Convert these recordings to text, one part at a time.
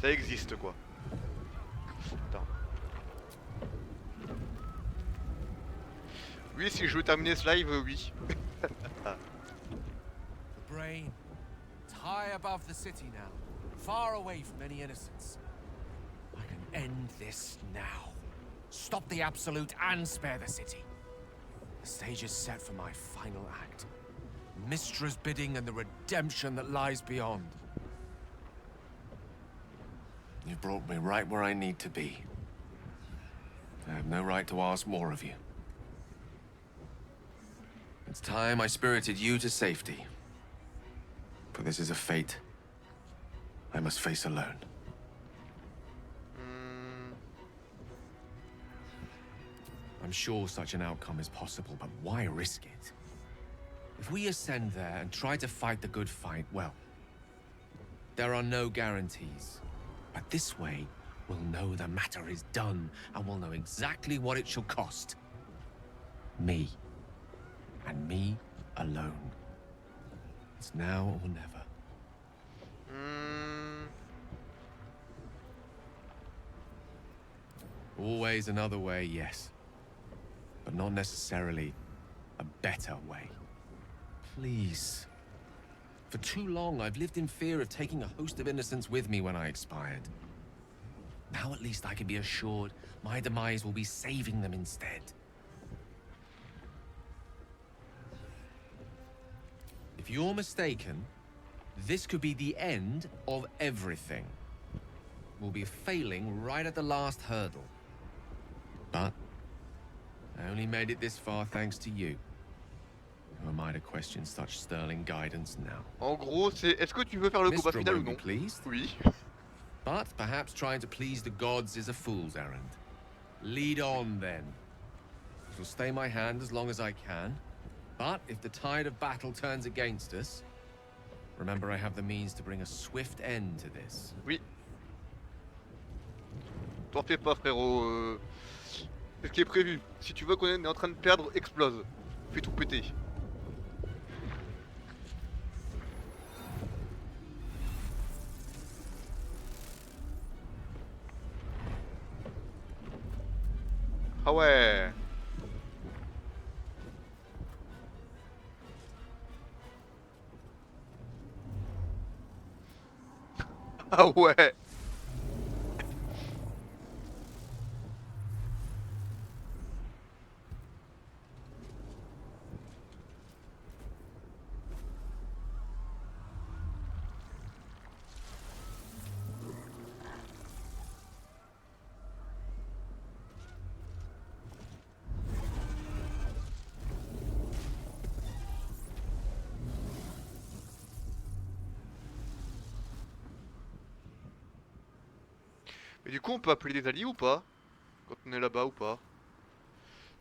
Ça existe quoi. Attends. Oui, si je veux terminer ce live, oui. The brain. It's high above the city now, far away from any innocence. I can end this now. Stop the absolute and spare the city. The stage is set for my final act. Mistra's bidding and the redemption that lies beyond. You brought me right where I need to be. I have no right to ask more of you. It's time I spirited you to safety. For this is a fate I must face alone. I'm sure such an outcome is possible, but why risk it? If we ascend there and try to fight the good fight, well, there are no guarantees. But this way, we'll know the matter is done, and we'll know exactly what it shall cost. Me. And me alone. It's now or never. Always another way, yes. But not necessarily a better way. Please. For too long, I've lived in fear of taking a host of innocents with me when I expired. Now at least I can be assured my demise will be saving them instead. If you're mistaken, this could be the end of everything. We'll be failing right at the last hurdle. But I only made it this far thanks to you. Who am I to question such sterling guidance now? En gros, c'est est-ce que tu veux faire le combat final ou non? Oui. But perhaps trying to please the gods is a fool's errand. Lead on then. I shall stay my hand as long as I can. But if the tide of battle turns against us, remember I have the means to bring a swift end to this. Oui. T'en fais pas, frérot. C'est ce qui est prévu. Si tu veux qu'on est en train de perdre, explose. Fais tout péter. Ah ouais. Ah ouais. Mais du coup, on peut appeler des alliés ou pas? Quand on est là-bas ou pas?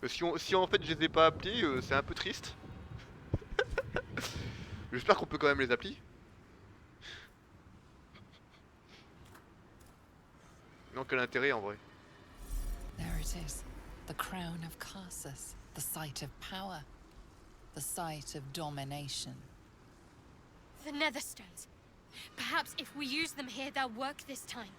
Si en fait je les ai pas appelés, c'est un peu triste. J'espère qu'on peut quand même les appeler. Non, quel intérêt en vrai? There it is. The crown of Cassus. The site of power. The site of domination. The Netherstones. Perhaps if we use them here, they'll work this time.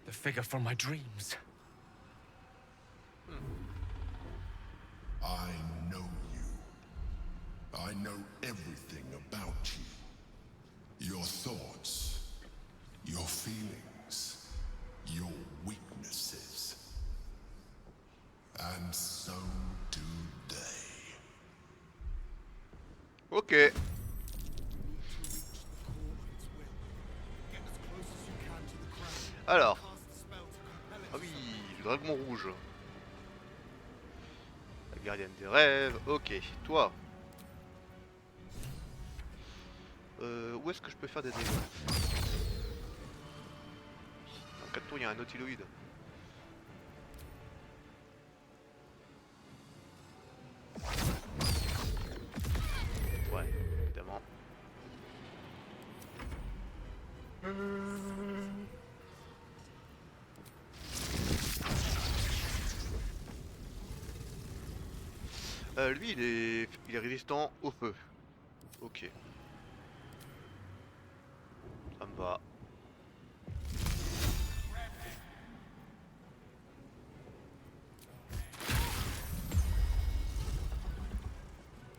The figure from my dreams. I know you. I know everything about you. Your thoughts, your feelings, your weaknesses. And so do they. Ok. Alors. Ah oui, le dragon rouge. La gardienne des rêves. Ok, toi. Où est-ce que je peux faire des dégâts? Dans 4 tours, il y a un nautiloïde. Lui il est résistant au feu. Ok. Ça me va.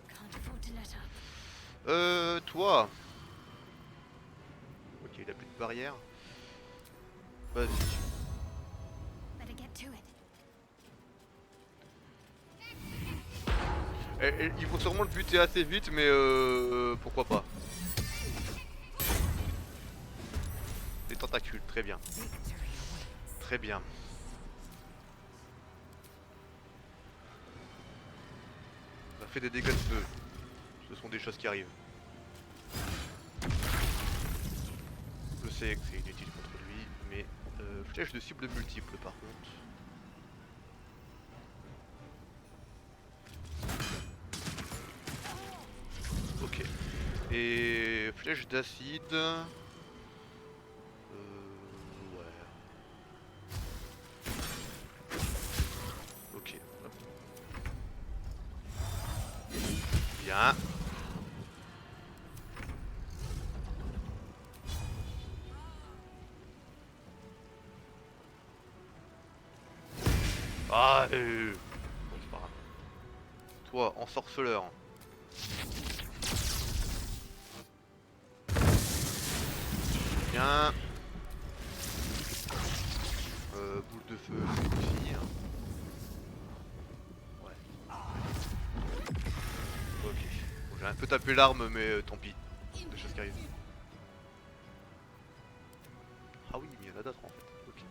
Can't afford to let up. Toi. Ok, il a plus de barrière. Vas-y. Better get to it. Il faut sûrement le buter assez vite, mais pourquoi pas. Des tentacules, très bien. Très bien. Ça fait des dégâts de feu. Ce sont des choses qui arrivent. Je sais que c'est inutile contre lui, mais flèche de cible multiple par contre. Ok. Et flèche d'acide. Ouais. Ok. Hop. Bien. Ah, bon, c'est pas grave. Toi, ensorceleur. Bien. Boule de feu, c'est aussi. Ouais. Ok. Bon, j'ai un peu tapé l'arme, mais tant pis. Des choses qui arrivent. Ah oui, mais il y en a d'autres en fait. Ok.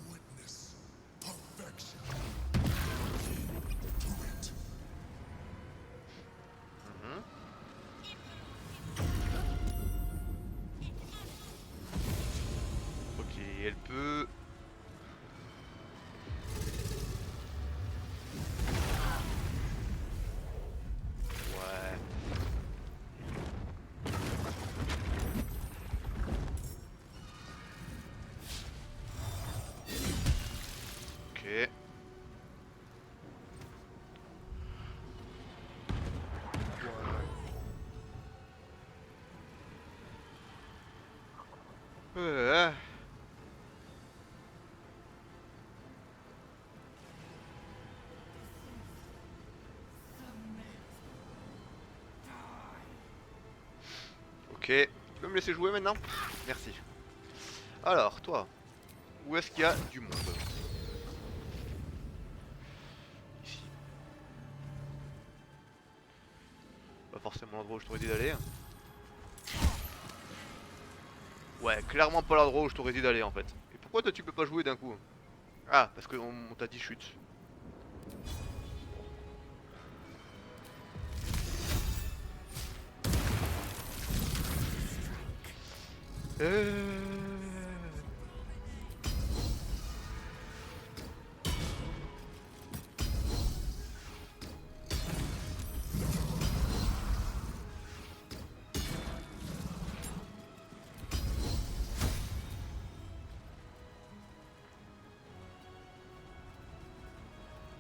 Witness perfection. Do it. Mhm. Ok, elle peut. Ouais. Ok. Ouais. Ok. Tu peux me laisser jouer maintenant? Merci. Alors, toi, où est-ce qu'il y a du monde? Ici. Pas forcément l'endroit où je t'aurais dit d'aller. Ouais, clairement pas l'endroit où je t'aurais dit d'aller en fait. Et pourquoi toi tu peux pas jouer d'un coup? Ah, parce qu'on on t'a dit chute. Euh...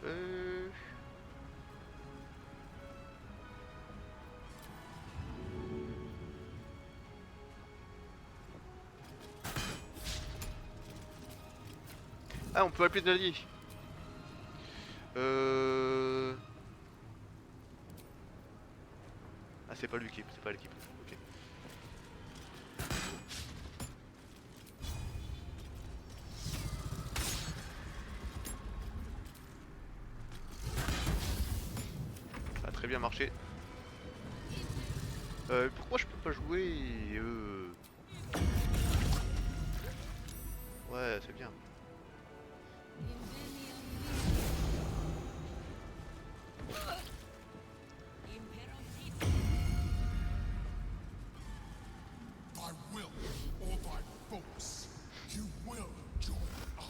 Euh... Ah, on peut appeler des alliés. Ah, c'est pas l'équipe, c'est pas l'équipe. Ok. Ça a très bien marché. Pourquoi je peux pas jouer Ouais, c'est bien. By will or by force, you will join us.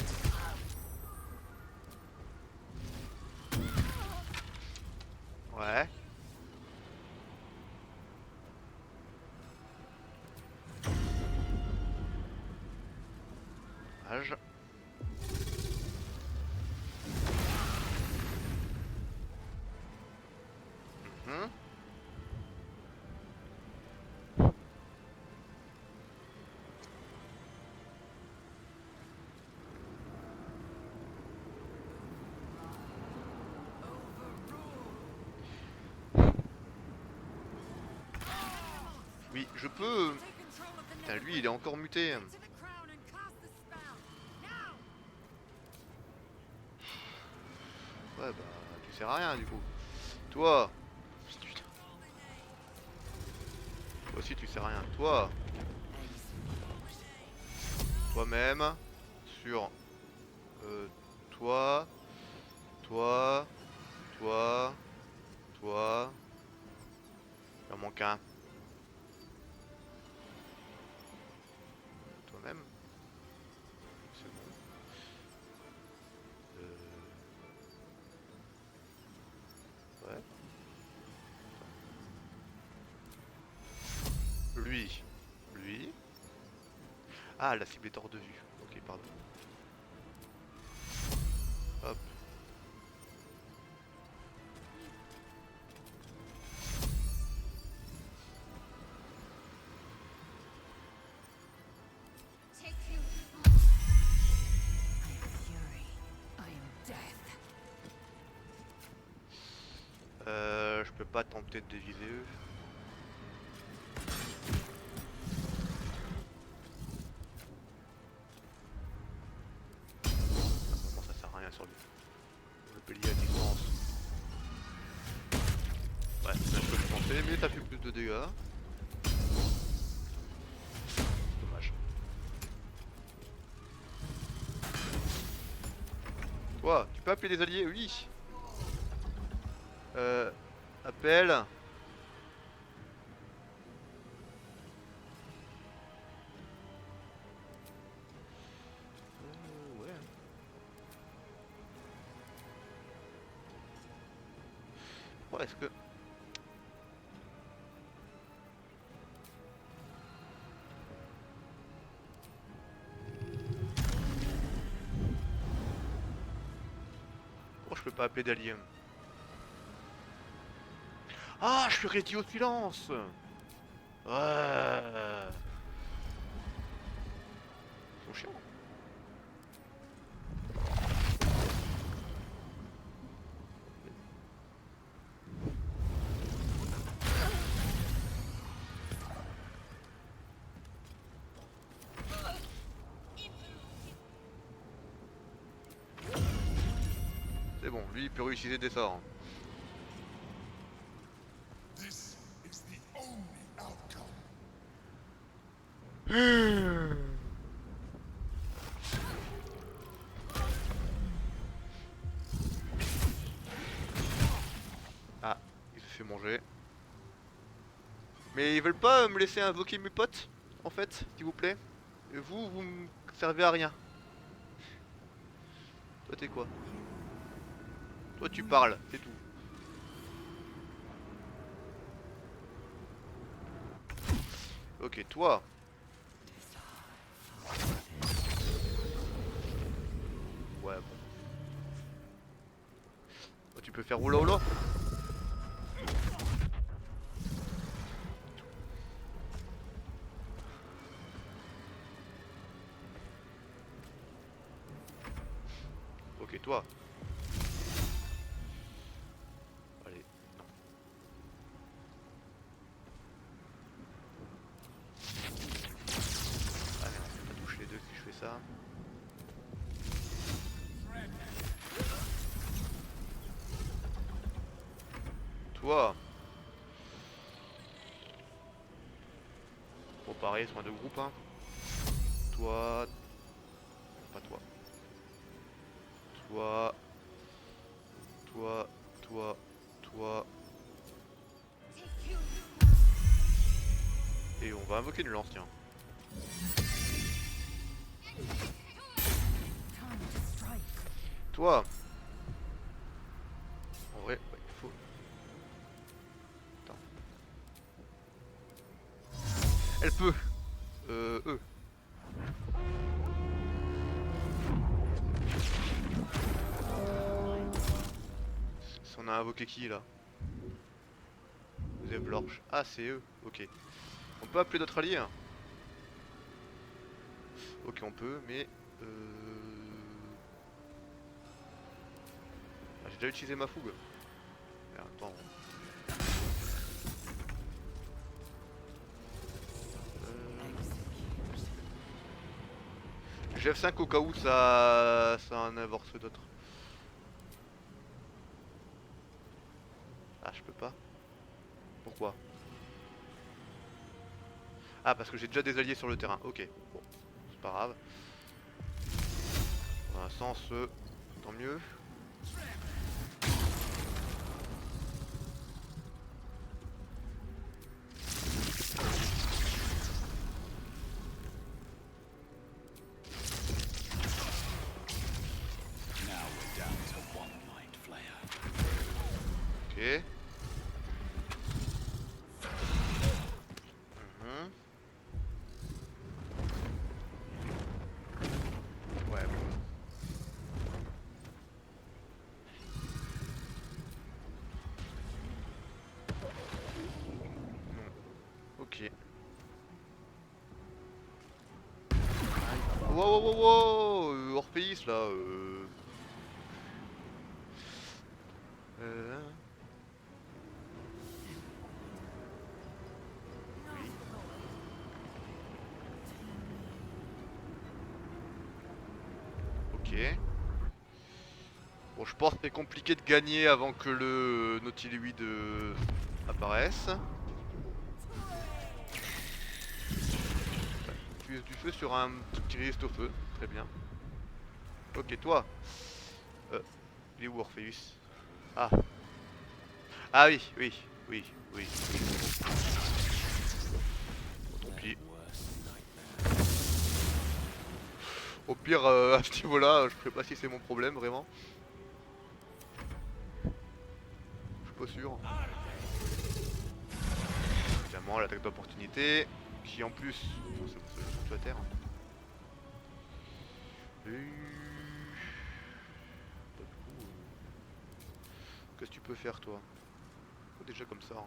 je peux... Putain, lui, il est encore muté. Ouais, bah, tu sers à rien, du coup. Toi... Putain. Toi aussi, tu sers à rien. Toi... Toi-même... Sur... toi... Toi... Toi... Toi... Il en manque un. Toi-même. C'est bon. Ouais. Lui. Lui. Ah, la cible est hors de vue. Ok, pardon. Hop. Je peux pas tenter de déviser eux. Bon, ça sert à rien sur lui. Le bélier à distance. Ouais, c'est bien ce que je pensais, mais t'as fait plus de dégâts. Dommage. Toi, tu peux appeler des alliés? Oui. Appel. Ouais. Ouais, est-ce que... Pourquoi je peux pas appeler d'alliés? Ah, je suis réduit au silence. Ouais. Ils sont chiants. C'est bon, lui il peut réutiliser des sorts. This is the only outcome. Ah, il se fait manger. Mais ils veulent pas me laisser invoquer mes potes, en fait, s'il vous plaît. Et vous, vous me servez à rien. Toi t'es quoi? Toi tu parles, c'est tout. Ok, toi. Ouais, bon. Toi, tu peux faire oula oula. Ok, toi. Allez, non. Ah merde, ça touche les deux si je fais ça. Toi. Bon, pareil, soin de groupe, hein. Toi. Pas toi. Toi. Toi. Toi. Toi. Et on va invoquer une lance, tiens. Toi. En vrai, ouais, il faut... Attends. Elle peut. Eux. On a invoqué qui là? Deuxième Lorche. Ah, c'est eux. Ok. On peut appeler d'autres alliés, hein. Ok, on peut, mais... Ah, j'ai déjà utilisé ma fougue. Mais attends. J'ai F5 au cas où ça en avorce d'autres. Ah, je peux pas. Pourquoi? Ah, parce que j'ai déjà des alliés sur le terrain. Ok, bon, c'est pas grave. Dans un sens, tant mieux. Ok. Ouais, bon. Non. Ok. Wow, wow, wow, wow, Orpheus là. Euh... Oui. Ok. Bon, je pense que c'est compliqué de gagner avant que le nautiloïde apparaisse. Tu uses du feu sur un truc qui résiste au feu. Très bien. Ok, toi. Il est où Orpheus? Ah. Ah oui, oui, oui, oui. Bon, tant pis. Au pire, à ce niveau-là, je sais pas si c'est mon problème vraiment. Je suis pas sûr. Évidemment, l'attaque d'opportunité. Qui en plus. Oh, c'est bon, c'est à terre. Bah, du coup, qu'est-ce que tu peux faire toi? Oh, déjà comme ça. Hein.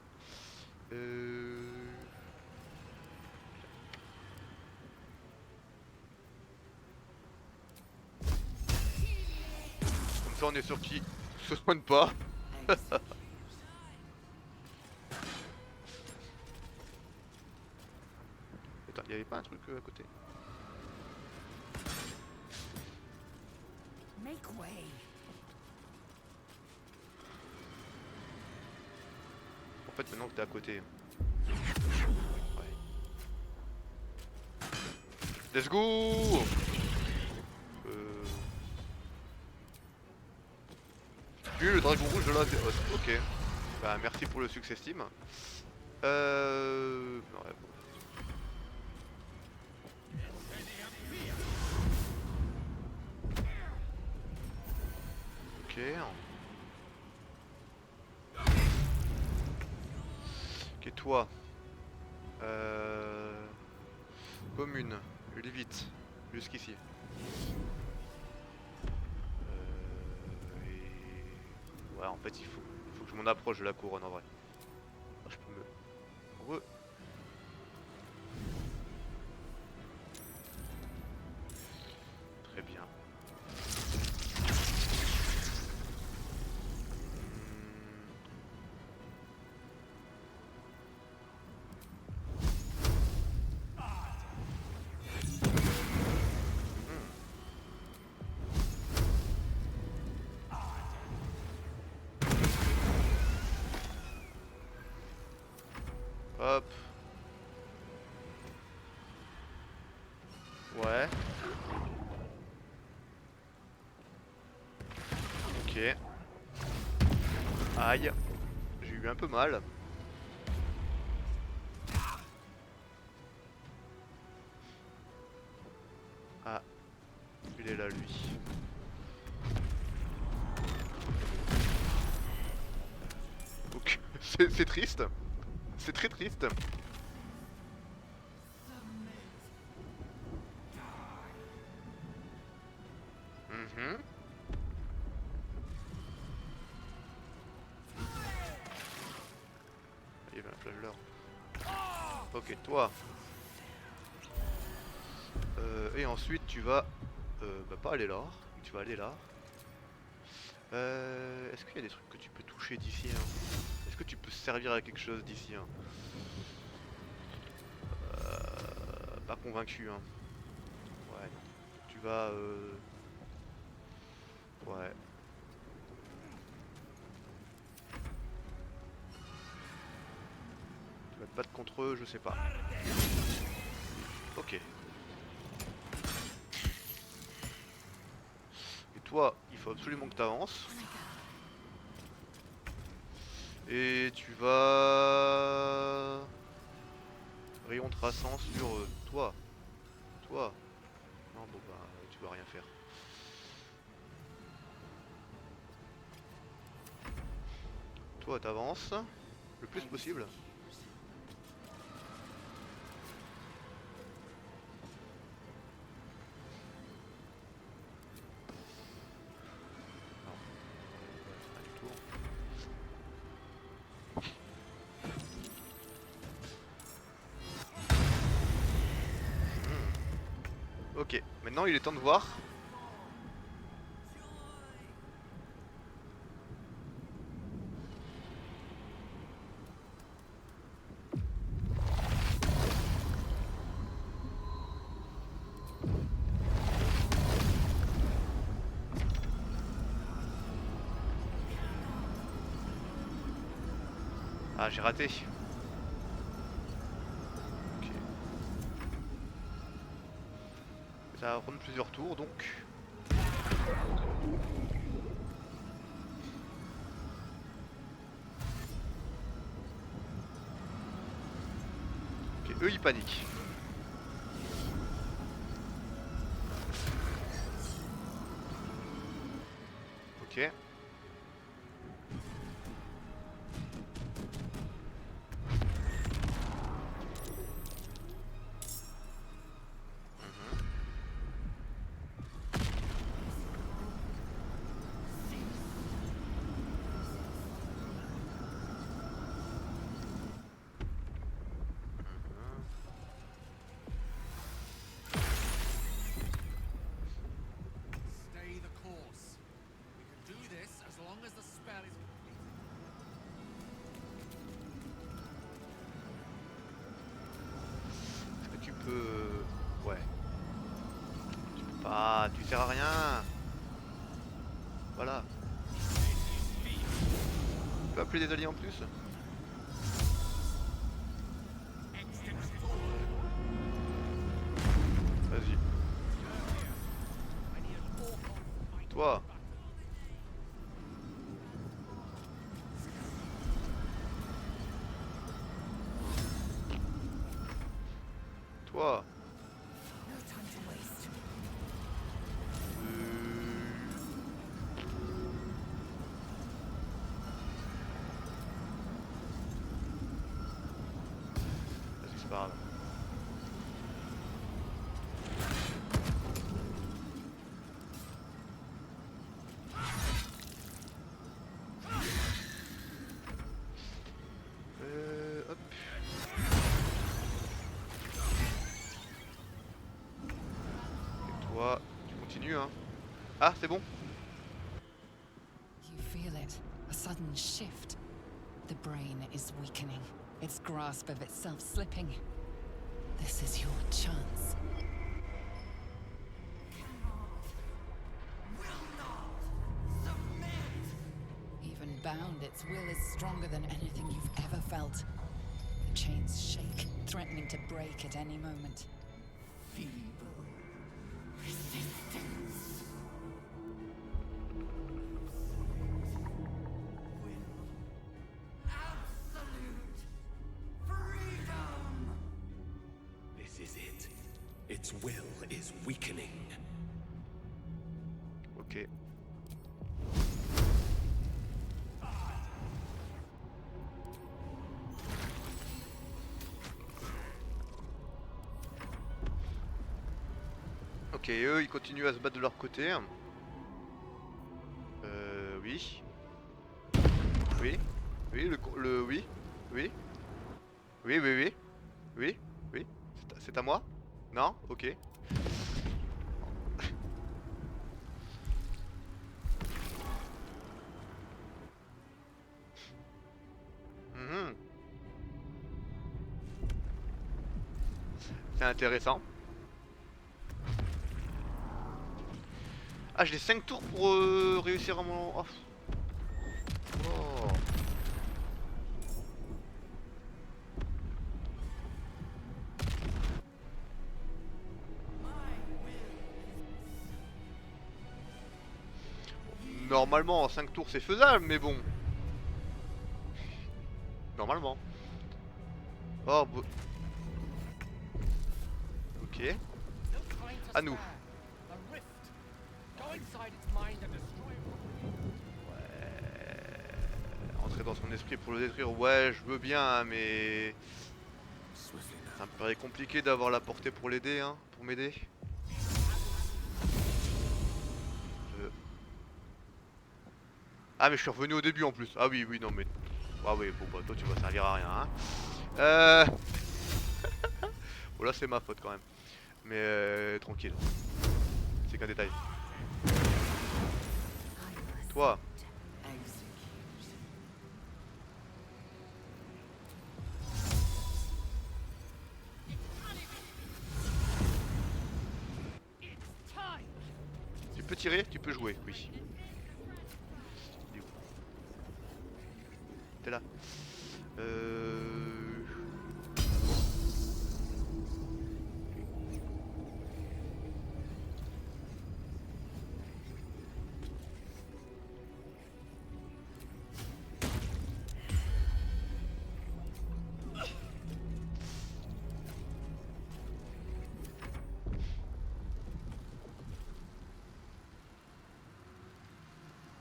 Comme ça on est sûr qu'il se soigne pas. Attends, il y avait pas un truc à côté? Make way. En fait maintenant que t'es à côté. Ouais. Let's go. Tue le dragon rouge de la Zéros. Ok. Bah merci pour le succès Steam. Ouais, bon. Ok. Ok, toi. Commune. Je lis vite. Jusqu'ici. Ouais, en fait, il faut que je m'en approche de la couronne en vrai. Ah, je peux me. Très bien. Hop. Ouais. Ok. Aïe. J'ai eu un peu mal. Ah. Il est là lui. Ok. C'est triste. C'est très triste. Mhm. Il y avait un flagelleur. Ok, toi. Et ensuite tu vas bah, pas aller là, tu vas aller là. Est-ce qu'il y a des trucs que tu peux toucher d'ici hein? Est-ce que tu peux servir à quelque chose d'ici hein? Pas convaincu hein. Ouais, non. vas... Ouais. Tu vas te battre contre eux, je sais pas. Ok. Et toi, il faut absolument que tu avances. Et tu vas... Rayon traçant sur toi. Toi. Non, bon bah, tu vas rien faire. Toi, t'avances le plus possible. Non, c'est pas du tout. Ok, maintenant il est temps de voir. Ah, j'ai raté. Ok. Ça va prendre plusieurs tours donc. Ok, eux ils paniquent. Ok. Stay the course. We can do this as long as the spell is complete. Est-ce que tu peux... Ouais. Tu peux pas... Tu sers à rien. Voilà. Tu peux appeler des alliés en plus. Vas-y. Toi. Toi. Vas-y, c'est pas grave. Hop. Et toi, tu continues hein. Ah, c'est bon. You feel it, a sudden shift. The brain is weakening, its grasp of itself slipping. This is your chance. Even bound, its will is stronger than anything you've ever felt. The chains shake, threatening to break at any moment. This is it. Its will is weakening. Ok. Ok, eux ils continuent à se battre de leur côté. Oui. Oui. Oui, oui. Oui. Oui, oui, oui. Oui. Oui. C'est à moi? Non? Ok. Mhm. C'est intéressant. Ah, j'ai 5 tours pour réussir à mon... Oh. Oh. Normalement, en 5 tours, c'est faisable, mais bon. Normalement. Oh, ok. À nous. Entrer dans son esprit pour le détruire, ouais, je veux bien, hein, mais... Ça me paraît compliqué d'avoir la portée pour l'aider, hein, pour m'aider. Ah mais je suis revenu au début en plus. Ah oui, oui, non mais... Ah oui, bon bah toi tu vas servir à rien, hein. Bon là c'est ma faute quand même. Mais tranquille. C'est qu'un détail. Toi. Tu peux tirer, tu peux jouer, oui. T'es là.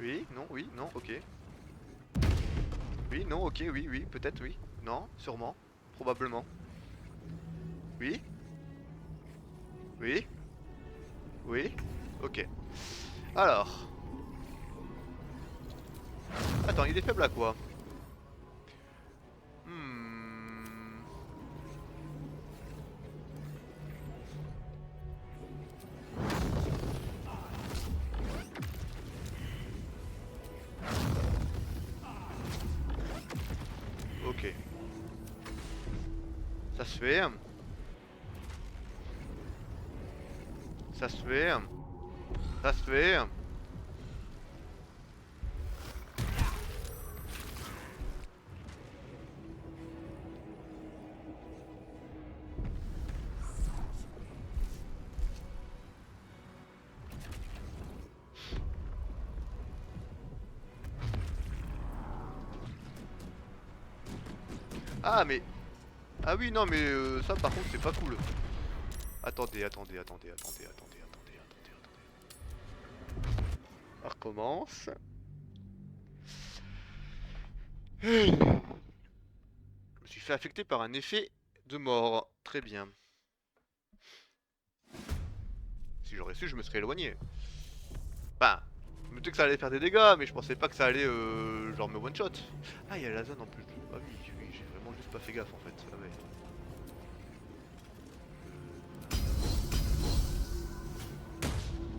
Oui, non, oui, non, ok. Oui, non, ok, oui, oui, peut-être, oui. Non, sûrement. Probablement. Oui. Oui. Oui. Ok. Alors. Attends, il est faible à quoi? Hmm. Ok. Ça se fait. Ça se fait. Ça se fait. Ah mais... Ah oui non mais ça par contre c'est pas cool. Attendez, attendez, attendez, attendez, attendez, attendez, attendez, attendez. On recommence. Je me suis fait affecter par un effet de mort. Très bien. Si j'aurais su, je me serais éloigné. Enfin, je me disais que ça allait faire des dégâts, mais je pensais pas que ça allait genre me one shot. Ah, il y a la zone en plus. Ah oui, oui, j'ai vraiment juste pas fait gaffe en fait. Ah ouais.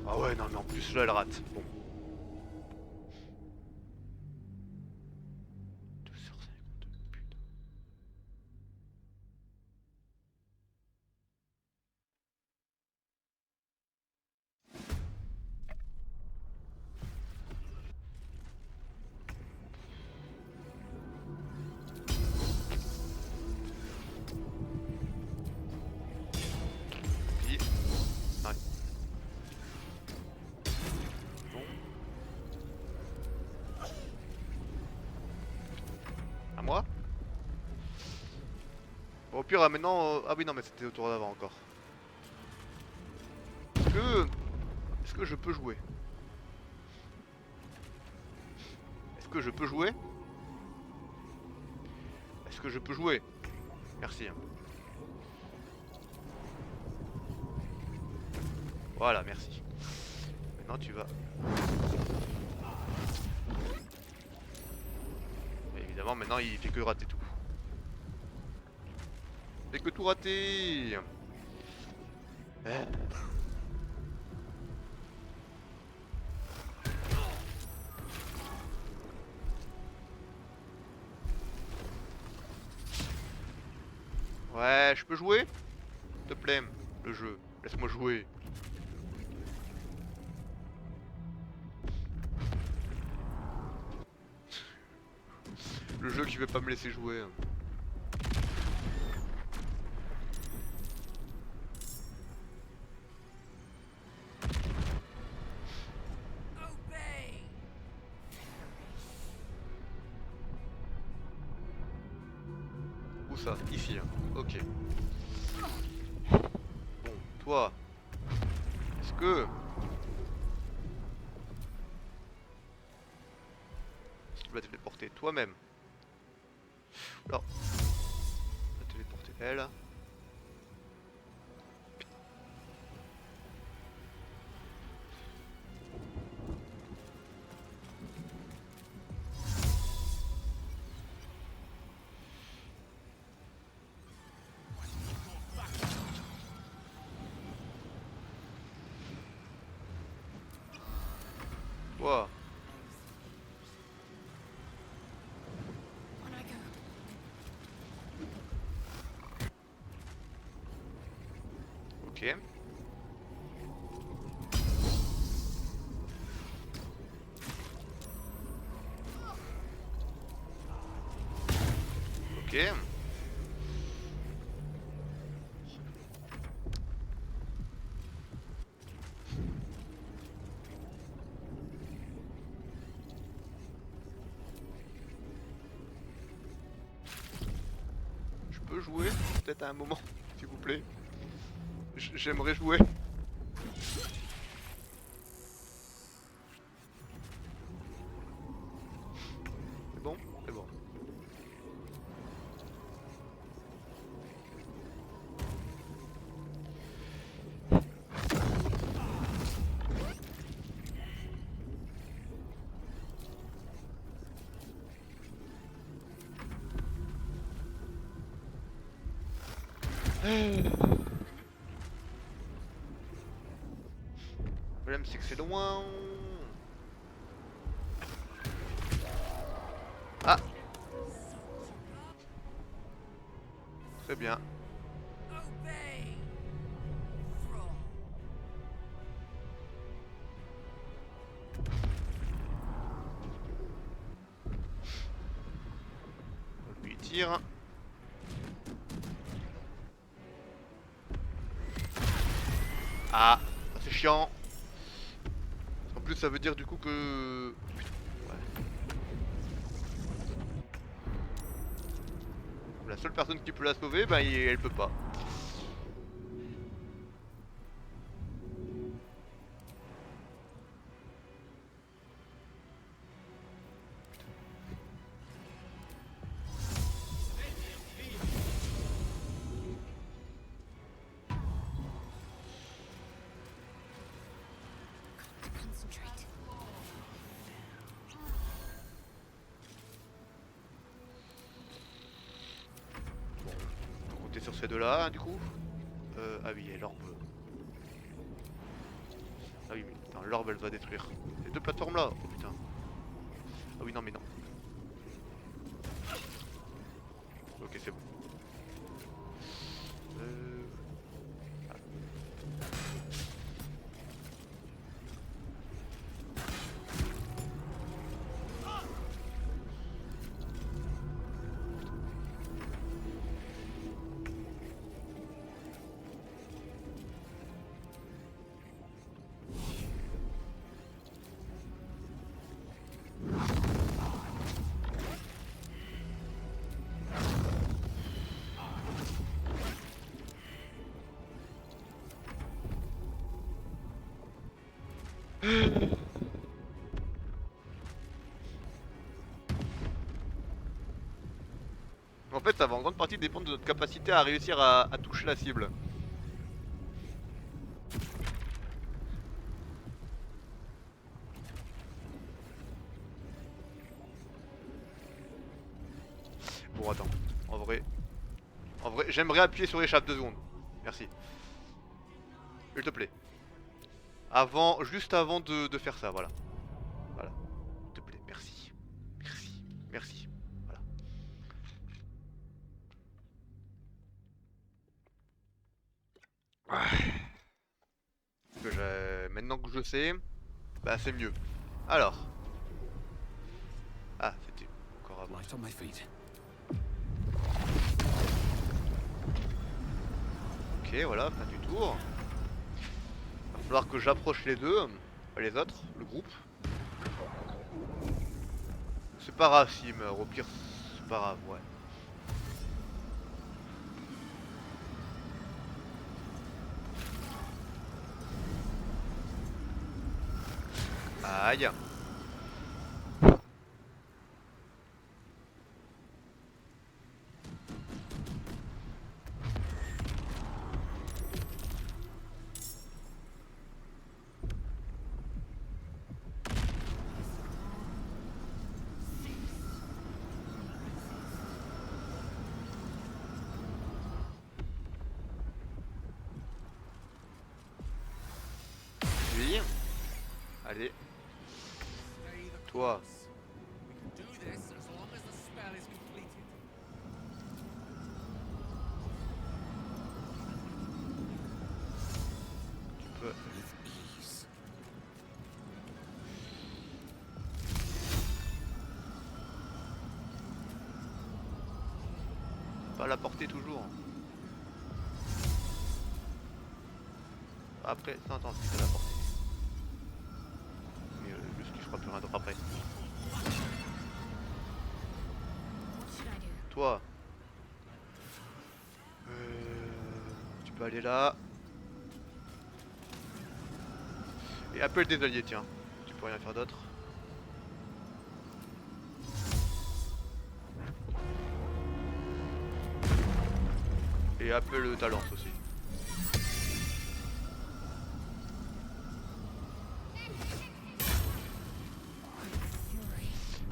Ah ouais, non mais en plus là elle rate. Bon. 2h52, putain. Puis... Ouais. Bon. À moi. Bon, au pire, maintenant... Ah oui, non, mais c'était au tour d'avant encore. Est-ce que... Est-ce que je peux jouer? Est-ce que je peux jouer? Est-ce que je peux jouer? Merci. Voilà, merci. Maintenant, tu vas... Et évidemment, maintenant, il fait que rater tout. Il fait que tout rater. Ouais, je peux jouer? S'il te plaît, le jeu. Laisse-moi jouer. Le jeu qui veut pas me laisser jouer. Où ça? Ici. Hein. Ok. Bon, toi. Est-ce que... Tu vas téléporter toi-même. Alors, on va téléporter elle. Toi. On I go. Ok. Ok. Je peux jouer peut-être à un moment, s'il vous plaît. J'aimerais jouer. C'est bon? C'est bon. Le problème c'est que c'est loin. Ah. Très bien. Lui il tire. Ah, c'est chiant. En plus ça veut dire du coup que... Ouais. La seule personne qui peut la sauver, ben elle peut pas. Concentrate. On va compter sur ces deux-là, hein, du coup. Ah oui, il y a l'orbe. Ah oui, mais putain, l'orbe elle va détruire. Les deux plateformes là. Oh putain. Ah oui, non, mais non. Ok, c'est bon. Ah. En fait, ça va en grande partie dépendre de notre capacité à réussir à toucher la cible. Bon, attends. En vrai, j'aimerais appuyer sur échappe 2 secondes. Merci. S'il te plaît. Juste avant de faire ça, voilà. Voilà. S'il te plaît, merci. Merci. Merci. Voilà. Maintenant que je sais, bah c'est mieux. Alors. Ah, c'était encore avant. right on my feet. Ok, voilà, fin du tour. Va falloir que j'approche les deux, les autres, le groupe. C'est pas grave s'ils meurent, au pire, c'est pas grave, ouais. Aïe. Lui. Allez. Toi. We can do this as long as the spell is completed. Tu peux. Pas la porter toujours. Après, non, attends, c'est pas la porter. Mais juste qu'il fera plus rien d'autre après. What should I do? Toi. Tu peux aller là. Et appelle des alliés, tiens. Tu peux rien faire d'autre. Et appelle le talent aussi.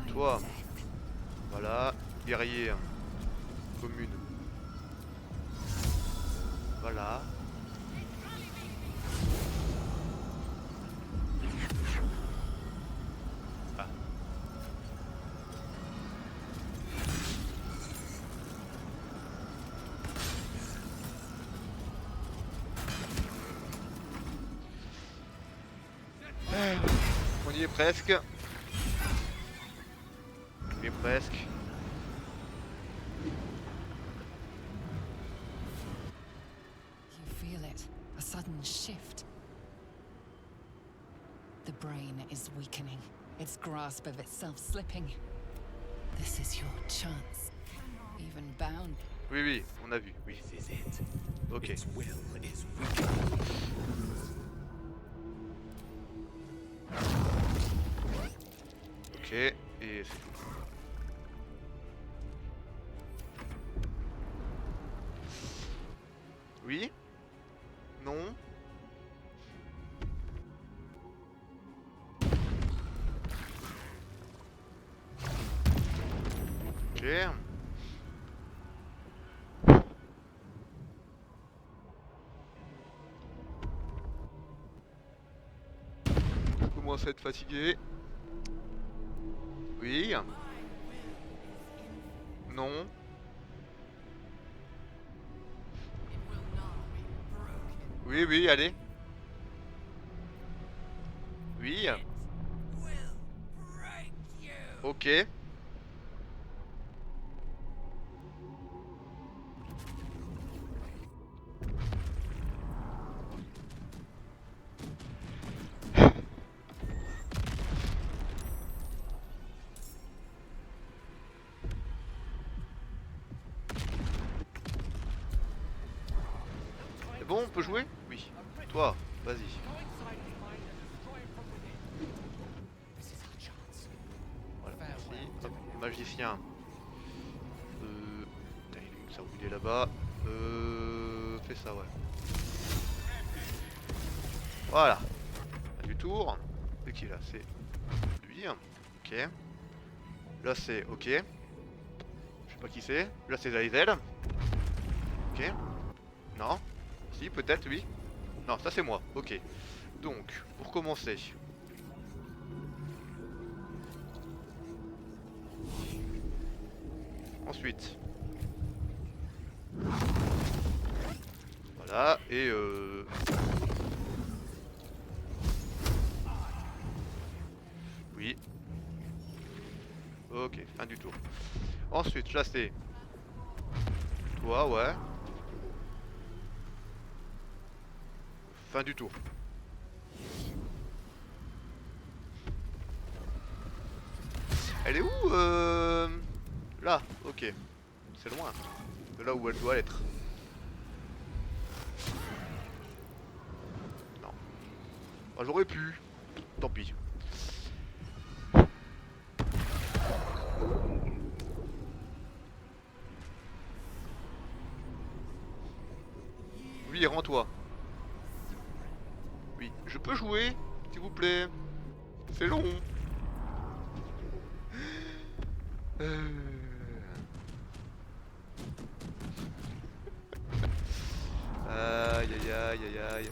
Toi. Voilà. Guerrier. Commune. Voilà. Ah. On y est presque. On y est presque. You feel it, a sudden shift. The brain is weakening, its grasp of itself slipping. This is your chance. Even bound. Oui, oui, on a vu, oui. This is it. Ok. Its will is weakening. Ok, et c'est tout. Oui? Non? Ok. Je commence à être fatigué. Oui. Non. Oui, oui, allez. Oui. Ok. C'est bon, on peut jouer? Oui. Toi, vas-y. Voilà, merci. Hop, magicien. Putain, il y a une cervoulée là-bas. Fais ça, ouais. Voilà. Fin du tour. C'est qui là? C'est lui. Ok. Là c'est ok. Je sais pas qui c'est. Là c'est Zaïzel. Ok. Non. Si, peut-être, oui. Non, ça c'est moi. Ok. Donc, pour commencer. Ensuite. Voilà, et oui. Ok, fin du du tour. Ensuite, là c'est... Toi, ouais. Fin du tour. Elle est où Là, ok. C'est loin. De là où elle doit être. Non. Oh, j'aurais pu. Tant pis. Oui, rends-toi. Oui, je peux jouer, s'il vous plaît. C'est long. Aïe aïe aïe aïe aïe.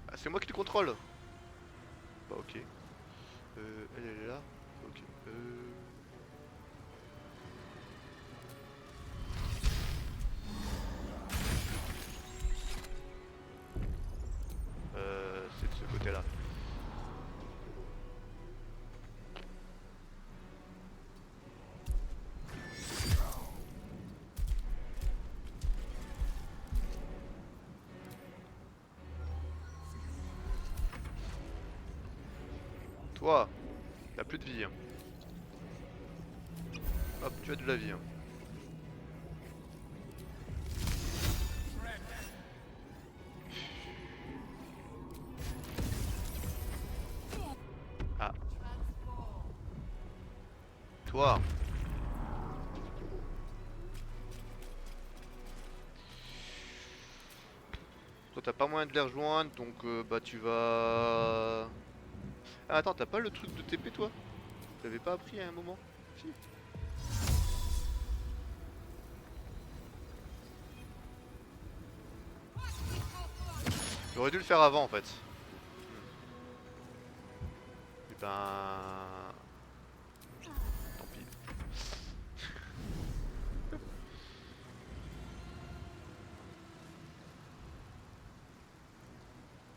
Ah, c'est moi qui te contrôle. Bah ok. Elle est là. Ok. C'est de ce côté-là. Toi, t'as plus de vie. Hein. Hop, tu as de la vie. Hein. Ah. Toi. Toi, t'as pas moyen de les rejoindre, donc bah tu vas... Ah, attends, t'as pas le truc de TP, toi? Tu l'avais pas appris à un moment? Si. J'aurais dû le faire avant en fait. Et ben... Tant pis.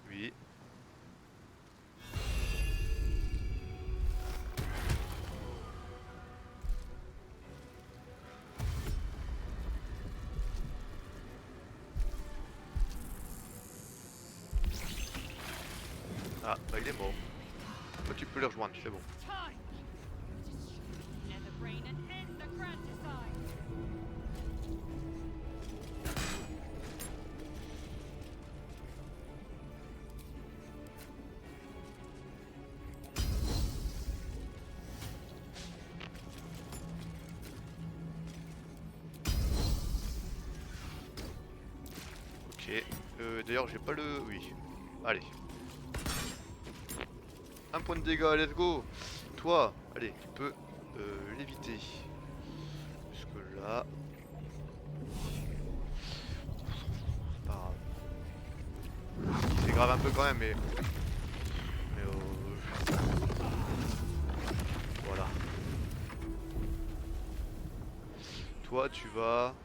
Oui. Ah, bah il est mort. Toi tu peux les rejoindre, c'est bon. Ok. D'ailleurs j'ai pas le... Oui. Allez. Un point de dégâts, let's go. Toi, allez, tu peux l'éviter. Jusque là. C'est pas grave. C'est grave un peu quand même, mais... Voilà. Toi, tu vas...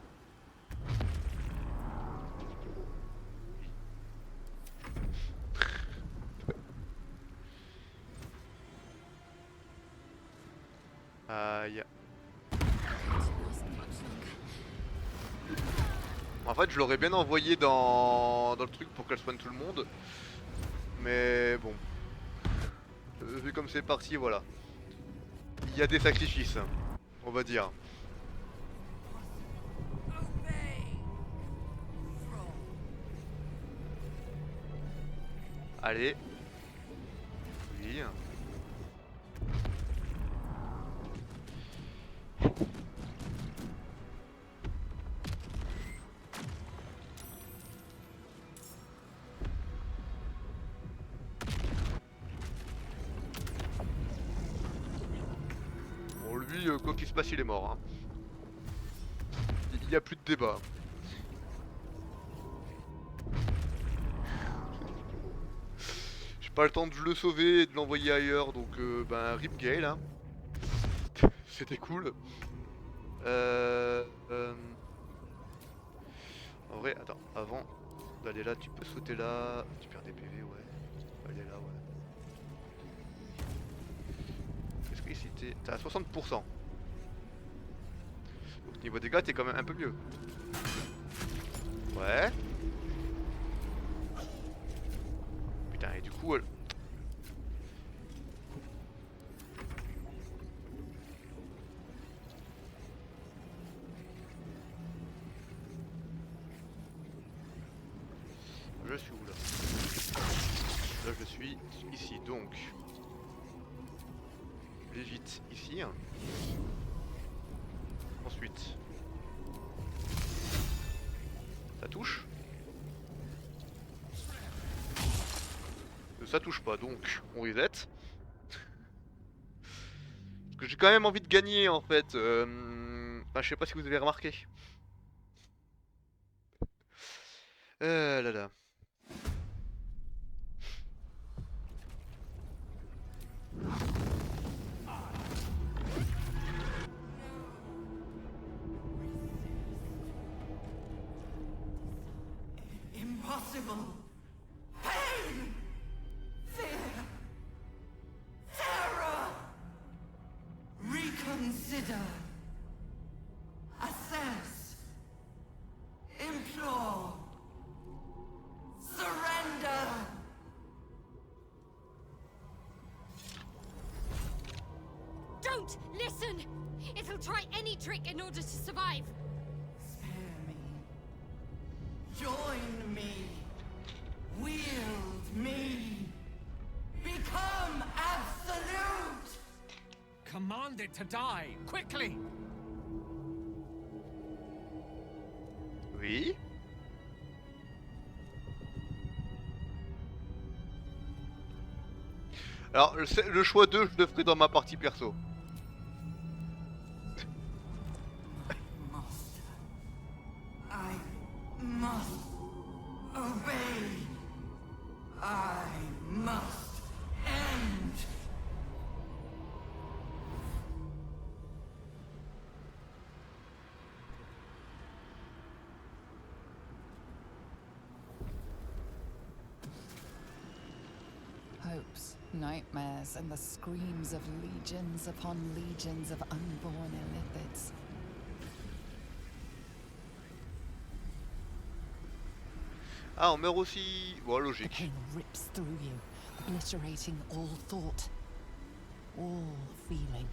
Aïe. En fait, je l'aurais bien envoyé dans le truc pour qu'elle soigne tout le monde. Mais bon. Vu comme c'est parti, voilà. Il y a des sacrifices, on va dire. Allez. Oui. Bon, lui, quoi qu'il se passe, il est mort. Hein. Il n'y a plus de débat. J'ai pas le temps de le sauver et de l'envoyer ailleurs, donc ben rip Gale. Hein. C'était cool. On En vrai, attends, avant d'aller là, tu peux sauter là. Tu perds des PV, ouais. Aller là, ouais. Est-ce que ici t'es à 60%? Donc niveau dégâts, t'es quand même un peu mieux. Ouais. Putain, et du coup... Je suis où là? Là je suis ici, donc... Vite ici. Ensuite... Ça touche? Ça touche pas, donc on reset. Parce que j'ai quand même envie de gagner en fait. Enfin, je sais pas si vous avez remarqué. Là là. Impossible. Pain. Fear. Terror. Reconsider. Assess. Implore. Surrender. Don't listen! It'll try any trick in order to survive. Spare me. Join me. Wield me. Become absolute. Command it to die, quickly! Oui. Alors, le choix 2, je le ferai dans ma partie perso. Master. I must obey. I must end. Hopes, nightmares, and the screams of legions upon legions of unborn illithids. Ah, on meurt aussi. Bon, The logique. pain rips through you, obliterating all thought, all feeling.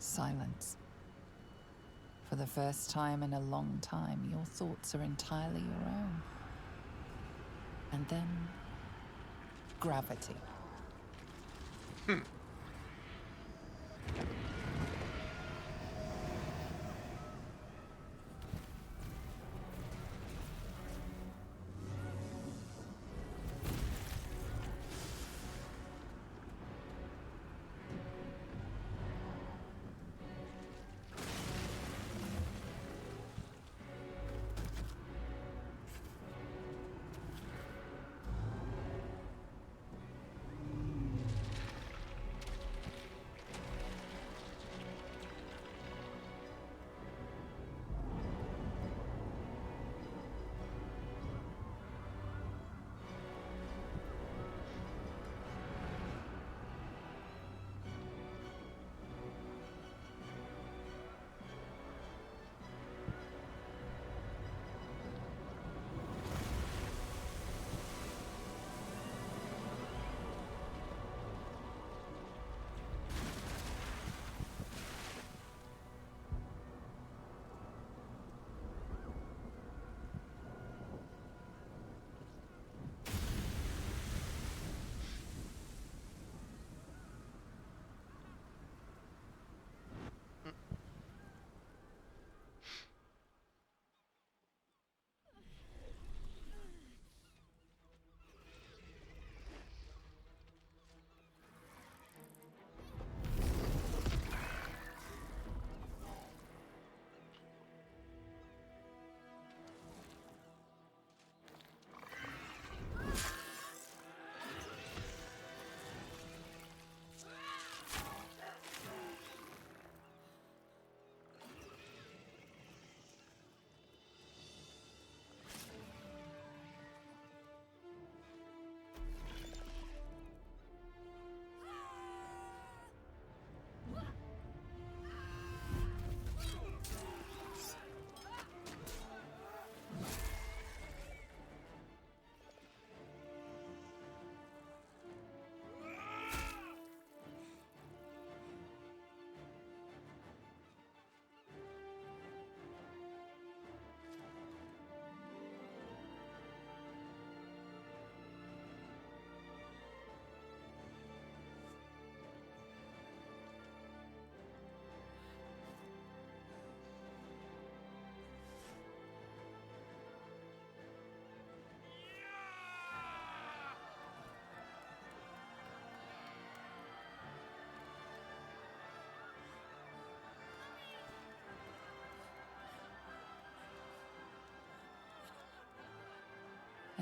Silence. For the first time in a long time, your thoughts are entirely your own. And then... gravity.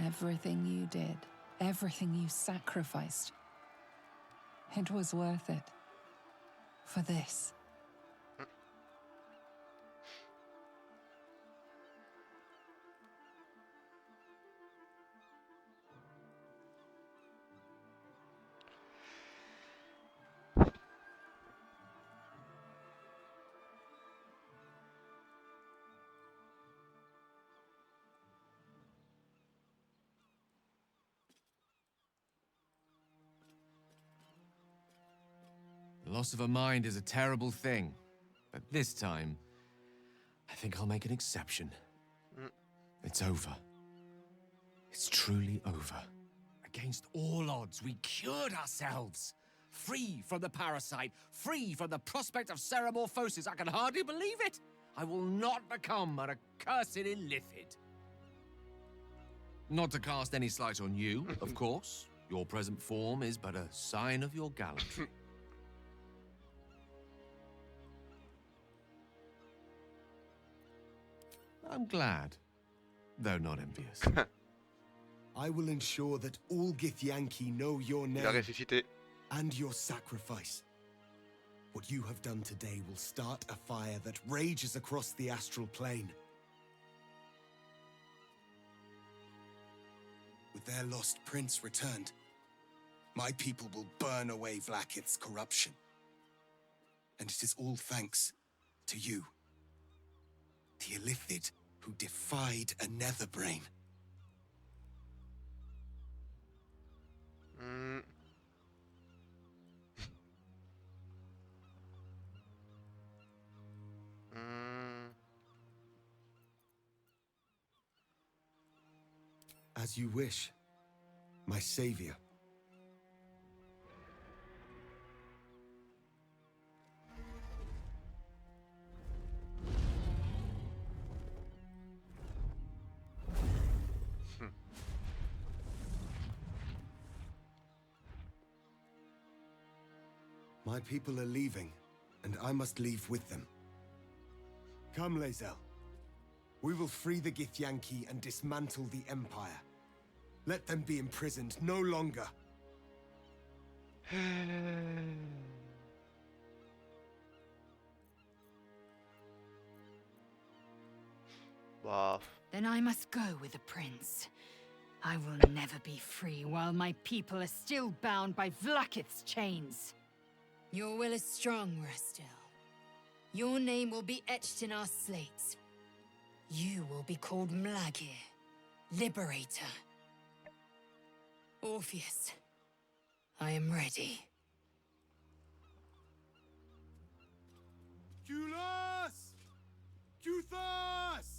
Everything you did, everything you sacrificed, it was worth it. For this. The loss of a mind is a terrible thing, but this time, I think I'll make an exception. It's over. It's truly over. Against all odds, we cured ourselves. Free from the parasite, free from the prospect of ceramorphosis. I can hardly believe it. I will not become an accursed illithid. Not to cast any slight on you, of course. Your present form is but a sign of your gallantry. I'm glad, though not envious. I will ensure that all Githyanki know your Il a name ressuscité. and your sacrifice. What you have done today will start a fire that rages across the astral plane. With their lost prince returned, my people will burn away Vlaakith's corruption. And it is all thanks to you. The illithid who defied a netherbrain. As you wish, my savior. My people are leaving, and I must leave with them. Come, Lae'zel. We will free the Githyanki and dismantle the Empire. Let them be imprisoned no longer. Bah. Then I must go with the prince. I will never be free while my people are still bound by Vlaakith's chains. Your will is strong, Restil. Your name will be etched in our slates. You will be called Mlagir, Liberator. Orpheus, I am ready. Culas! Cuthas!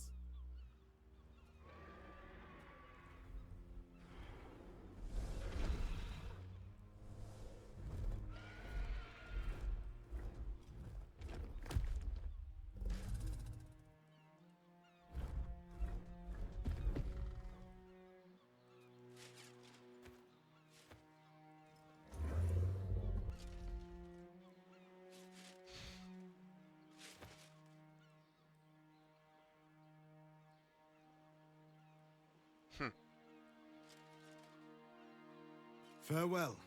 Farewell,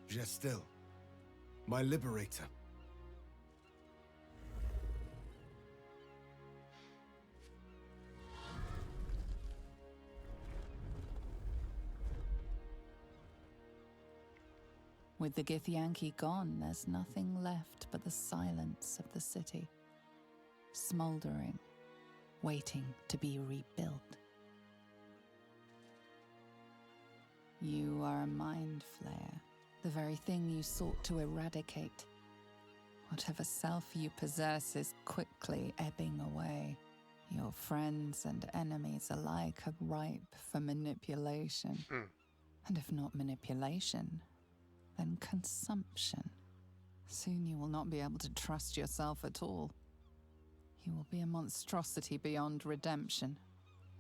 Gestil, my liberator. With the Githyanki gone, there's nothing left but the silence of the city, smoldering, waiting to be rebuilt. You are a mind flayer, the very thing you sought to eradicate. Whatever self you possess is quickly ebbing away. Your friends and enemies alike are ripe for manipulation. And if not manipulation, then consumption. Soon you will not be able to trust yourself at all. You will be a monstrosity beyond redemption.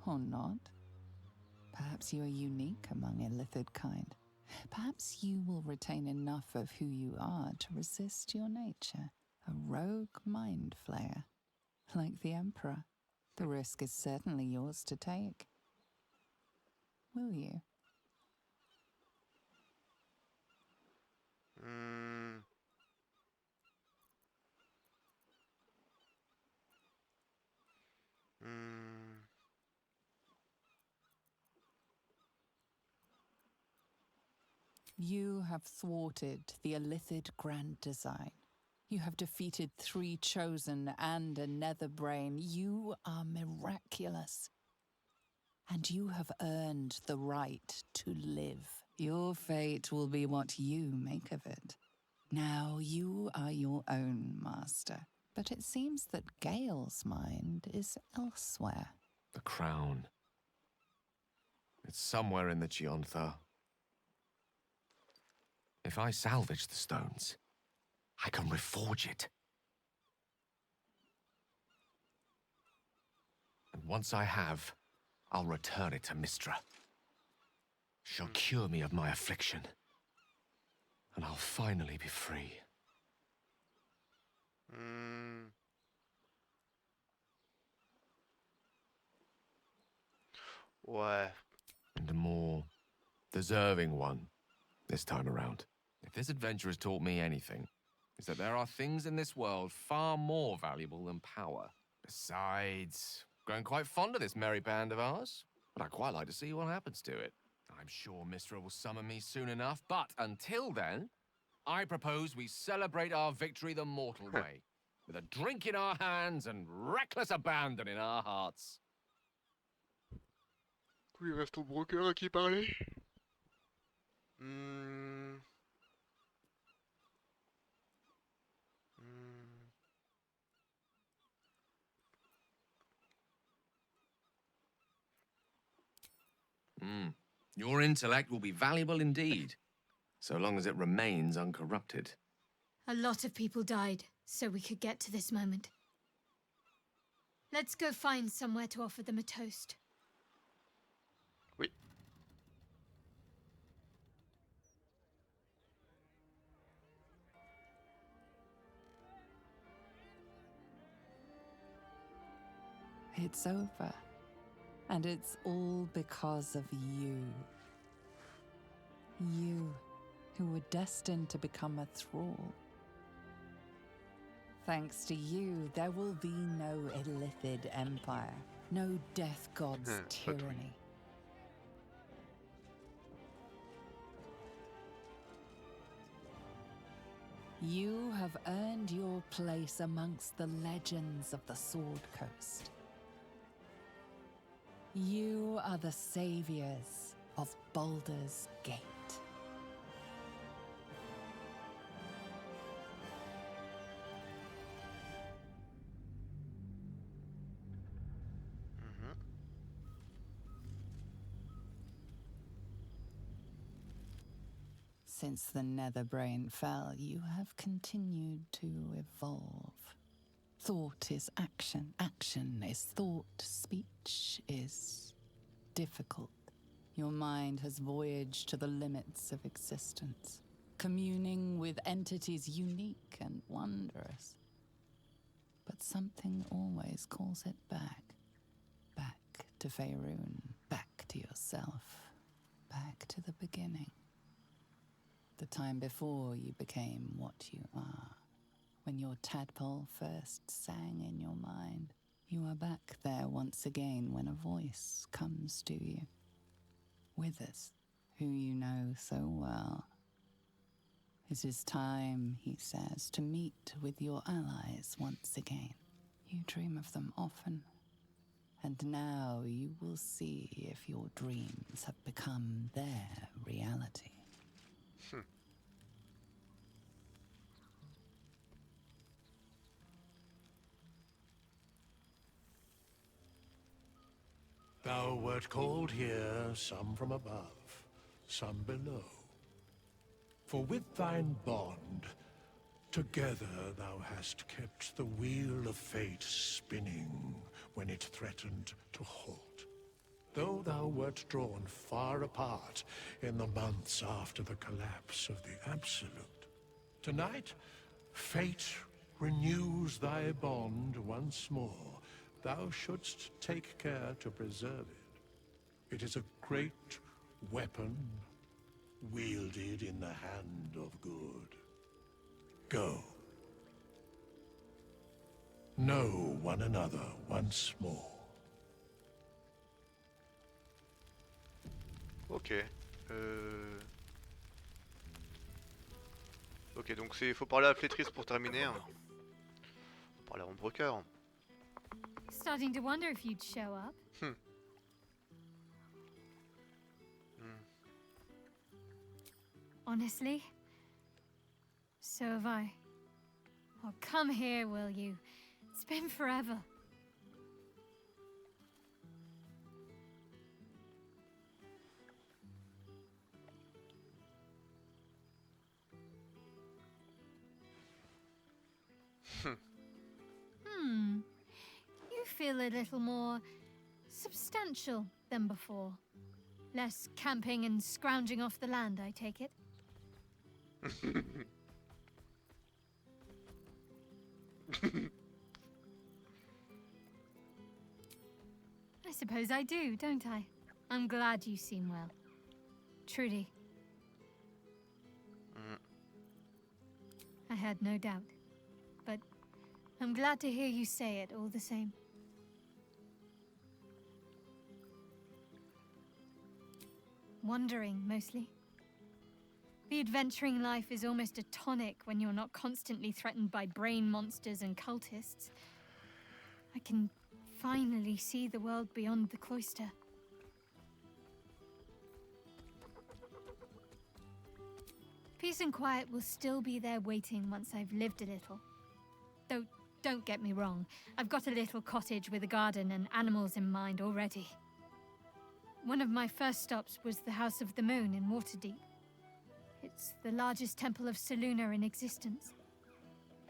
Or not. Perhaps you are unique among illithid kind. Perhaps you will retain enough of who you are to resist your nature. A rogue mind flayer. Like the Emperor. The risk is certainly yours to take. will you? Hmm. Hmm. You have thwarted the Illithid Grand Design. You have defeated 3 Chosen and a Nether Brain. You are miraculous. And you have earned the right to live. Your fate will be what you make of it. Now you are your own master. But it seems that Gale's mind is elsewhere. The crown. It's somewhere in the Giontha. If I salvage the stones, I can reforge it. And once I have, I'll return it to Mistra. She'll cure me of my affliction. And I'll finally be free. Hmm. Ouais. And a more deserving one this time around. If this adventure has taught me anything, it's that there are things in this world far more valuable than power. Besides, grown quite fond of this merry band of ours, but I'd quite like to see what happens to it. I'm sure Mistra will summon me soon enough, but until then, I propose we celebrate our victory the mortal way, with a drink in our hands and reckless abandon in our hearts. Il reste ton broker à qui parler. Hmm. Hmm. Your intellect will be valuable indeed, so long as it remains uncorrupted. A lot of people died, so we could get to this moment. Let's go find somewhere to offer them a toast. Oui. It's over. And it's all because of you. You, who were destined to become a thrall. Thanks to you, there will be no Illithid Empire, no Death God's tyranny. You have earned your place amongst the legends of the Sword Coast. You are the saviors of Baldur's Gate. Since the Netherbrain fell, you have continued to evolve. Thought is action, action is thought, speech is difficult. Your mind has voyaged to the limits of existence, communing with entities unique and wondrous. But something always calls it back. Back to Faerun, back to yourself, back to the beginning. The time before you became what you are. When your tadpole first sang in your mind, you are back there once again when a voice comes to you. Withers, who you know so well. It is time, he says, to meet with your allies once again. You dream of them often, and now you will see if your dreams have become their reality. Thou wert called here, some from above, some below. For with thine bond, together thou hast kept the wheel of fate spinning when it threatened to halt. Though thou wert drawn far apart in the months after the collapse of the Absolute, tonight, fate renews thy bond once more. Thou shouldst take care to preserve it. It is a great weapon wielded in the hand of good. Go. Know one another once more. Ok. Ok, donc faut parler à la flétrisse pour terminer. Hein. Faut parler à Ombre Cœur. Starting to wonder if you'd show up. Honestly, so have I. Oh, come here, will you? It's been forever. You feel a little more substantial than before. Less camping and scrounging off the land, I take it. I suppose I do, don't I? I'm glad you seem well. Truly. I had no doubt. But I'm glad to hear you say it all the same. Wandering, mostly. The adventuring life is almost a tonic when you're not constantly threatened by brain monsters and cultists. I can finally see the world beyond the cloister. Peace and quiet will still be there waiting once I've lived a little. Though, don't get me wrong, I've got a little cottage with a garden and animals in mind already. One of my first stops was the House of the Moon in Waterdeep. It's the largest temple of Selûne in existence.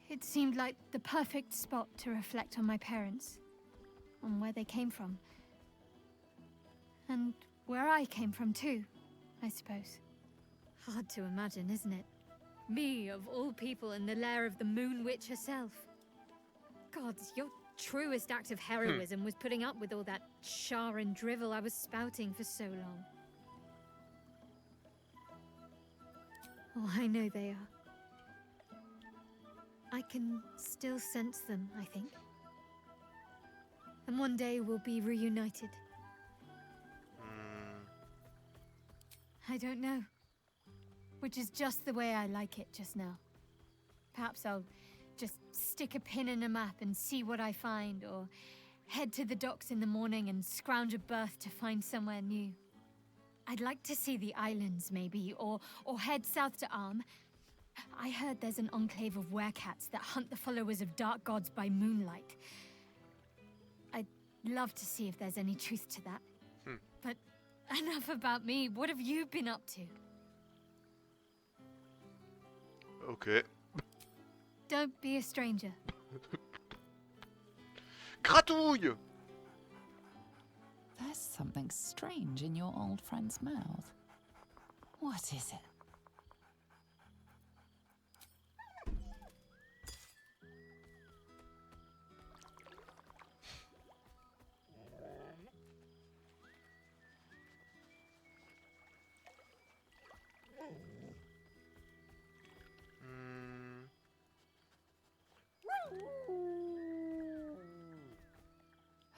It seemed like the perfect spot to reflect on my parents, on where they came from. And where I came from too, I suppose. Hard to imagine, isn't it? Me, of all people, in the lair of the Moon Witch herself. Gods, your truest act of heroism was putting up with all that char and drivel I was spouting for so long. Oh, I know they are. I can still sense them, I think. And one day we'll be reunited. I don't know. Which is just the way I like it just now. Perhaps I'll just stick a pin in a map and see what I find, or head to the docks in the morning and scrounge a berth to find somewhere new. I'd like to see the islands, maybe, or head south to Arm. I heard there's an enclave of werecats that hunt the followers of dark gods by moonlight. I'd love to see if there's any truth to that. But enough about me. What have you been up to? Ok. Don't be a stranger. Gratouille! There's something strange in your old friend's mouth. What is it?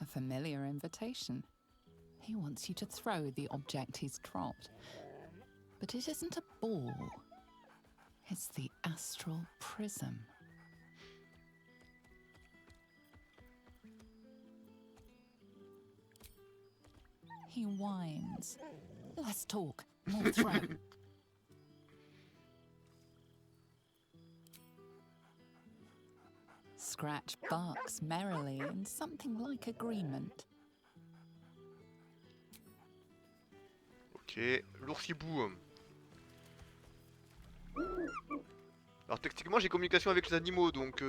A familiar invitation. He wants you to throw the object he's dropped. But it isn't a ball. It's the astral prism. He whines. Less talk, more throw. Scratch barks merrily in something like agreement. Ok, l'oursibou. Alors techniquement j'ai communication avec les animaux donc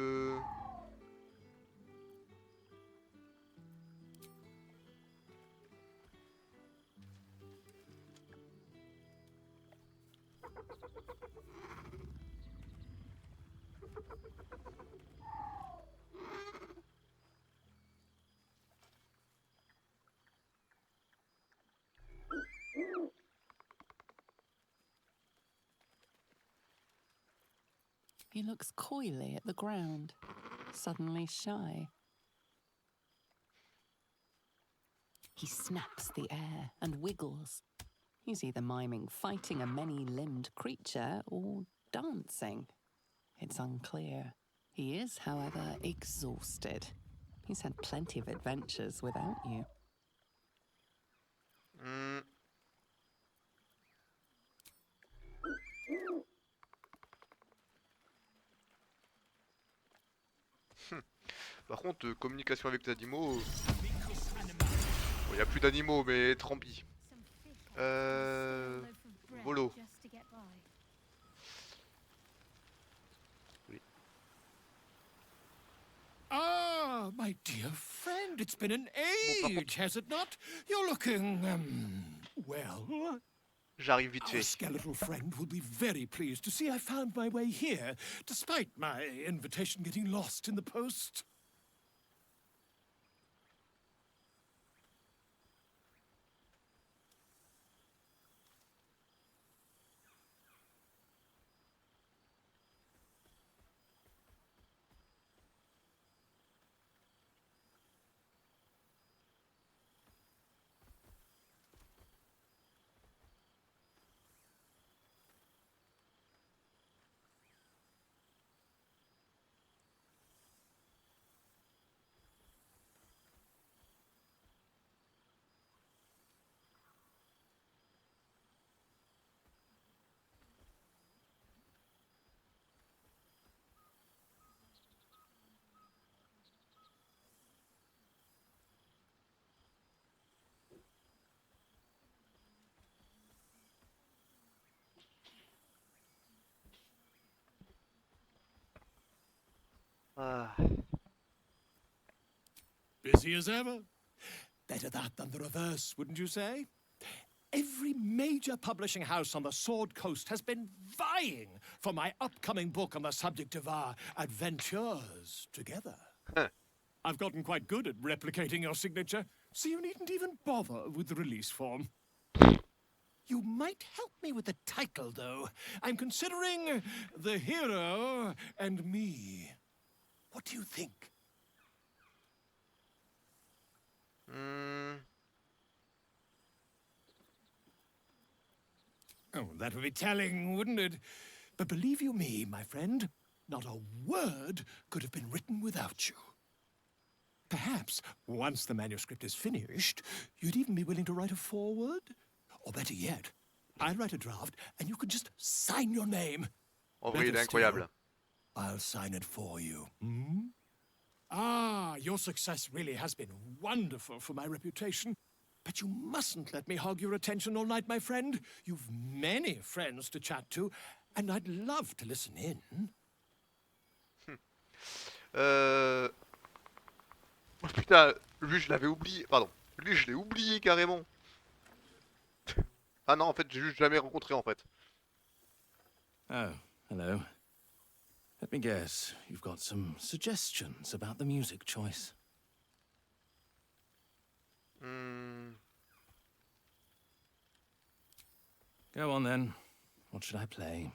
He looks coyly at the ground, suddenly shy. He snaps the air and wiggles. He's either miming fighting a many-limbed creature or dancing. It's unclear. He is, however, exhausted. He's had plenty of adventures without you. Par contre, communication avec les animaux... Bon, y a plus d'animaux, mais Trampi. Volo. Oui. Ah, my dear friend, it's been an age, has it not? You're looking, well... J'arrive vite Our fait. skeletal friend will be very pleased to see I found my way here, despite my invitation getting lost in the post. Ah. Busy as ever. Better that than the reverse, wouldn't you say? Every major publishing house on the Sword Coast has been vying for my upcoming book on the subject of our adventures together. I've gotten quite good at replicating your signature, so you needn't even bother with the release form. You might help me with the title, though. I'm considering The Hero and Me. What do you think? Oh, that would be telling, wouldn't it? But believe you me, my friend, not a word could have been written without you. Perhaps, once the manuscript is finished, you'd even be willing to write a foreword? Or better yet, I'll write a draft and you could just sign your name. En vrai, il est Better incroyable. still, I'll sign it for you. Hmm? Ah, your success really has been wonderful for my reputation. But you mustn't let me hog your attention all night, my friend. You've many friends to chat to, and I'd love to listen in. Oh putain, lui je l'avais oublié, pardon. Lui je l'ai oublié carrément. Ah non, en fait, j'ai juste jamais rencontré en fait. Oh, hello. Let me guess, you've got some suggestions about the music choice. Go on then. What should I play?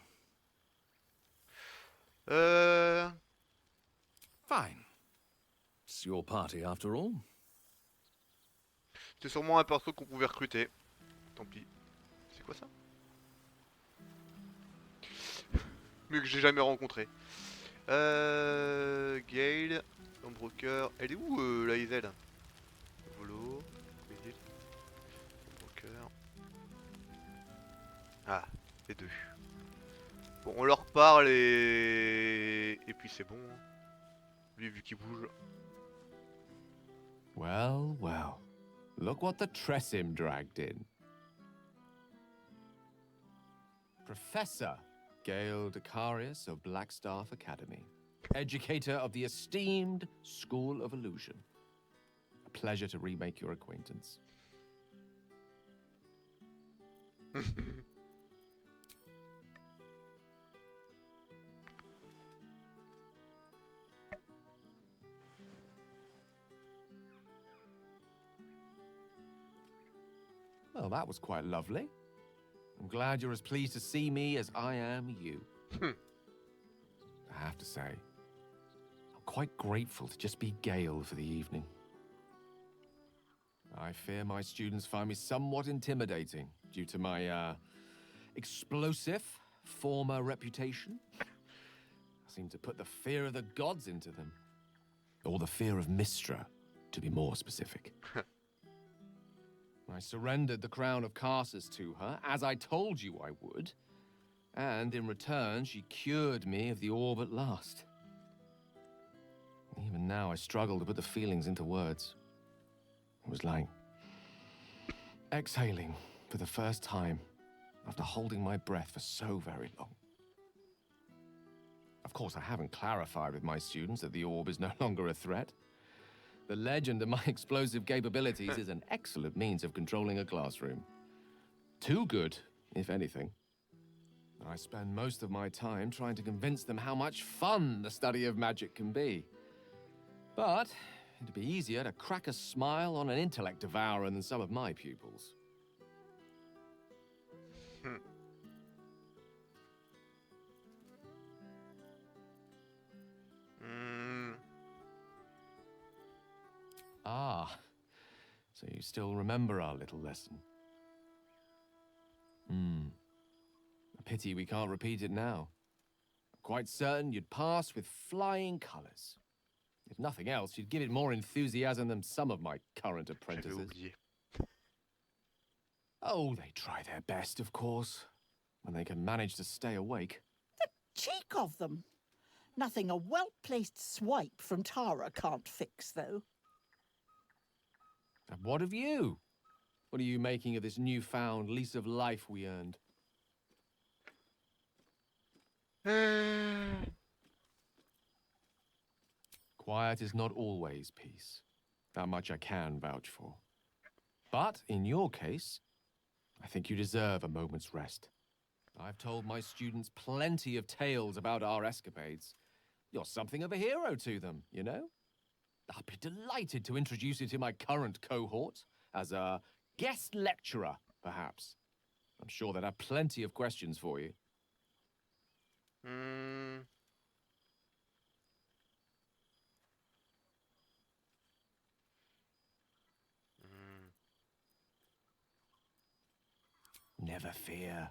Fine. It's your party after all. C'était sûrement un perso qu'on pouvait recruter. Tant pis. C'est quoi ça? Mais que j'ai jamais rencontré. Gale, Ombroker. Elle est où la Isel? Volo. Ombroker. Ah, les deux. Bon, on leur parle et puis c'est bon. Lui, vu qu'il bouge. Well, well. Look what the Tressim dragged in. Professor Gale Decarius of Blackstaff Academy. Educator of the esteemed School of Illusion. A pleasure to remake your acquaintance. Well, that was quite lovely. I'm glad you're as pleased to see me as I am you. I have to say. I'm quite grateful to just be Gale for the evening. I fear my students find me somewhat intimidating due to my, explosive former reputation. I seem to put the fear of the gods into them. Or the fear of Mystra, to be more specific. I surrendered the crown of Carsus to her, as I told you I would. And in return, she cured me of the orb at last. Even now, I struggle to put the feelings into words. It was like exhaling for the first time after holding my breath for so very long. Of course, I haven't clarified with my students that the orb is no longer a threat. The legend of my explosive capabilities is an excellent means of controlling a classroom. Too good, if anything. I spend most of my time trying to convince them how much fun the study of magic can be. But it'd be easier to crack a smile on an intellect devourer than some of my pupils. Ah, so you still remember our little lesson? A pity we can't repeat it now. I'm quite certain you'd pass with flying colors. If nothing else, you'd give it more enthusiasm than some of my current apprentices. Oh, they try their best, of course, when they can manage to stay awake. The cheek of them! Nothing a well-placed swipe from Tara can't fix, though. And what of you? What are you making of this newfound lease of life we earned? Quiet is not always peace. That much I can vouch for. But in your case, I think you deserve a moment's rest. I've told my students plenty of tales about our escapades. You're something of a hero to them, you know? I'll be delighted to introduce you to my current cohort as a guest lecturer, perhaps. I'm sure they'd have plenty of questions for you. Never fear.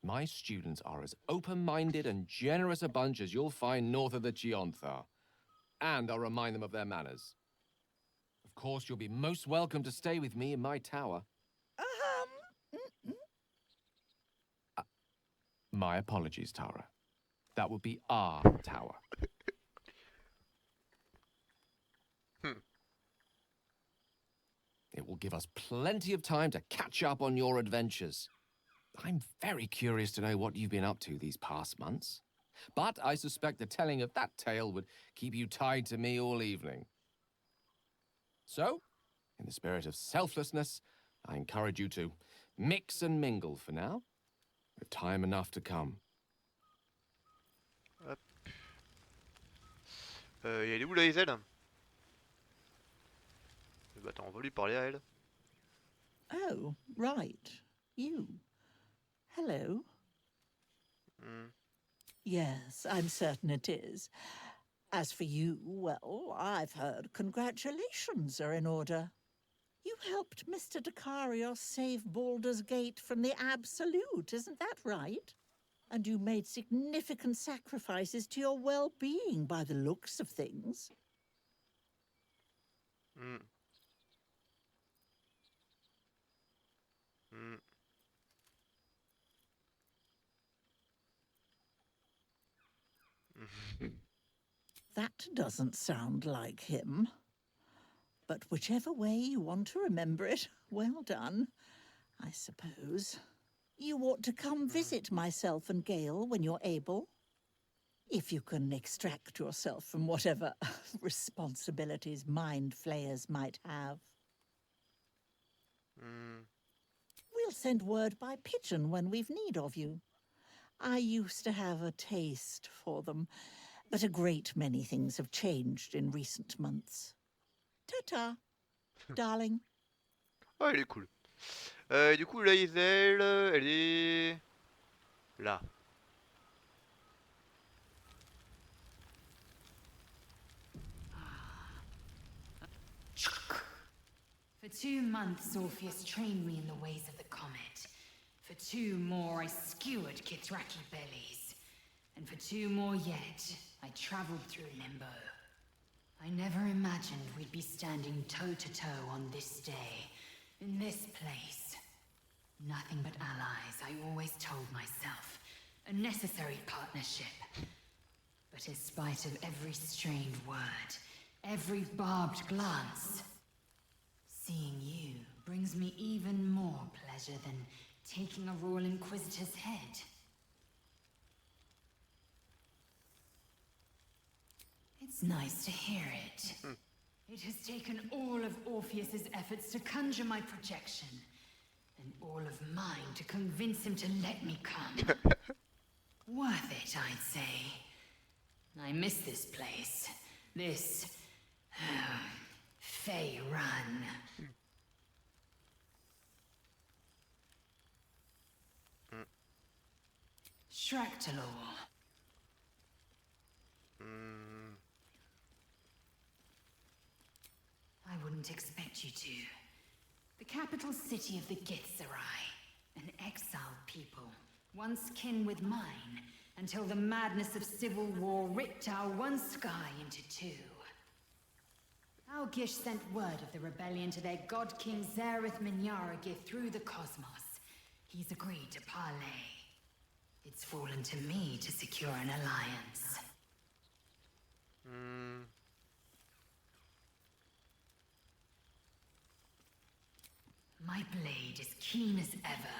My students are as open-minded and generous a bunch as you'll find north of the Chionthar. And I'll remind them of their manners. Of course, you'll be most welcome to stay with me in my tower. My apologies, Tara. That would be our tower. It will give us plenty of time to catch up on your adventures. I'm very curious to know what you've been up to these past months. But I suspect the telling of that tale would keep you tied to me all evening. So, in the spirit of selflessness, I encourage you to mix and mingle for now, with time enough to come. Hop. Elle est où la Hazel? Bah attends, on va lui parler à elle. Oh, right. You. Hello. Yes, I'm certain it is. As for you, well, I've heard congratulations are in order. You helped Mr. Dekarios save Baldur's Gate from the Absolute, isn't that right? And you made significant sacrifices to your well-being by the looks of things. That doesn't sound like him. But whichever way you want to remember it, well done, I suppose. You ought to come visit myself and Gale when you're able. If you can extract yourself from whatever responsibilities mind flayers might have. We'll send word by pigeon when we've need of you. I used to have a taste for them, but a great many things have changed in recent months. Ta-ta, darling. Oh, elle est cool. Du coup, la Hazel, elle est... là. For 2 months, Orpheus trained me in the ways of the comet. For 2 more, I skewered Kithraki bellies. And for 2 more yet, I traveled through Limbo. I never imagined we'd be standing toe-to-toe on this day, in this place. Nothing but allies, I always told myself. A necessary partnership. But in spite of every strained word, every barbed glance, seeing you brings me even more pleasure than taking a Royal Inquisitor's head. It's nice to hear it. It has taken all of Orpheus's efforts to conjure my projection, and all of mine to convince him to let me come. Worth it, I'd say. I miss this place. This... Fey Run. Shractalor. I wouldn't expect you to. The capital city of the Githzerai, an exiled people, once kin with mine, until the madness of civil war ripped our one sky into 2. Algish sent word of the rebellion to their god king Zareth Minyaragith through the cosmos. He's agreed to parley. It's fallen to me to secure an alliance. My blade is keen as ever.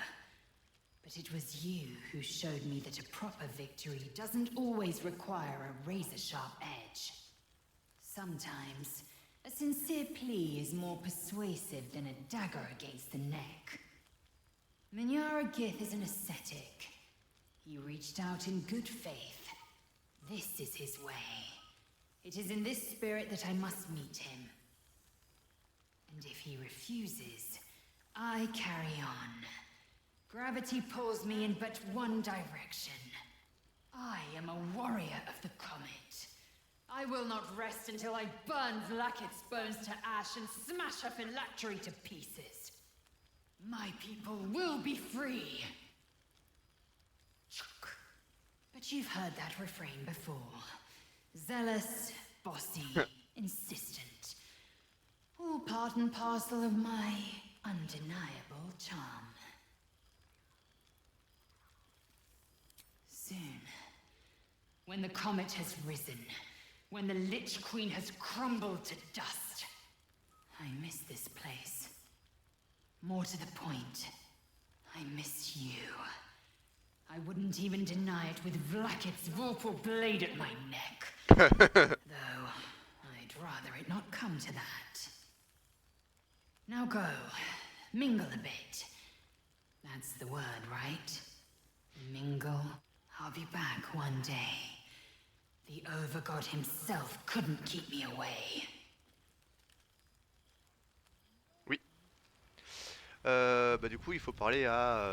But it was you who showed me that a proper victory doesn't always require a razor-sharp edge. Sometimes, a sincere plea is more persuasive than a dagger against the neck. Minyaragith is an ascetic. He reached out in good faith. This is his way. It is in this spirit that I must meet him. And if he refuses, I carry on. Gravity pulls me in but one direction. I am a warrior of the comet. I will not rest until I burn Vlaakith's bones to ash and smash her phylactery to pieces. My people will be free. But you've heard that refrain before. Zealous, bossy, insistent. All part and parcel of my undeniable charm. Soon, when the comet has risen, when the Lich Queen has crumbled to dust, I miss this place. More to the point, I miss you. I wouldn't even deny it with Vlaakith's vorpal blade at my neck. Though, I'd rather it not come to that. Now go, mingle a bit. That's the word, right? Mingle. I'll be back one day. The Overgod himself couldn't keep me away. Oui. Bah du coup il faut parler à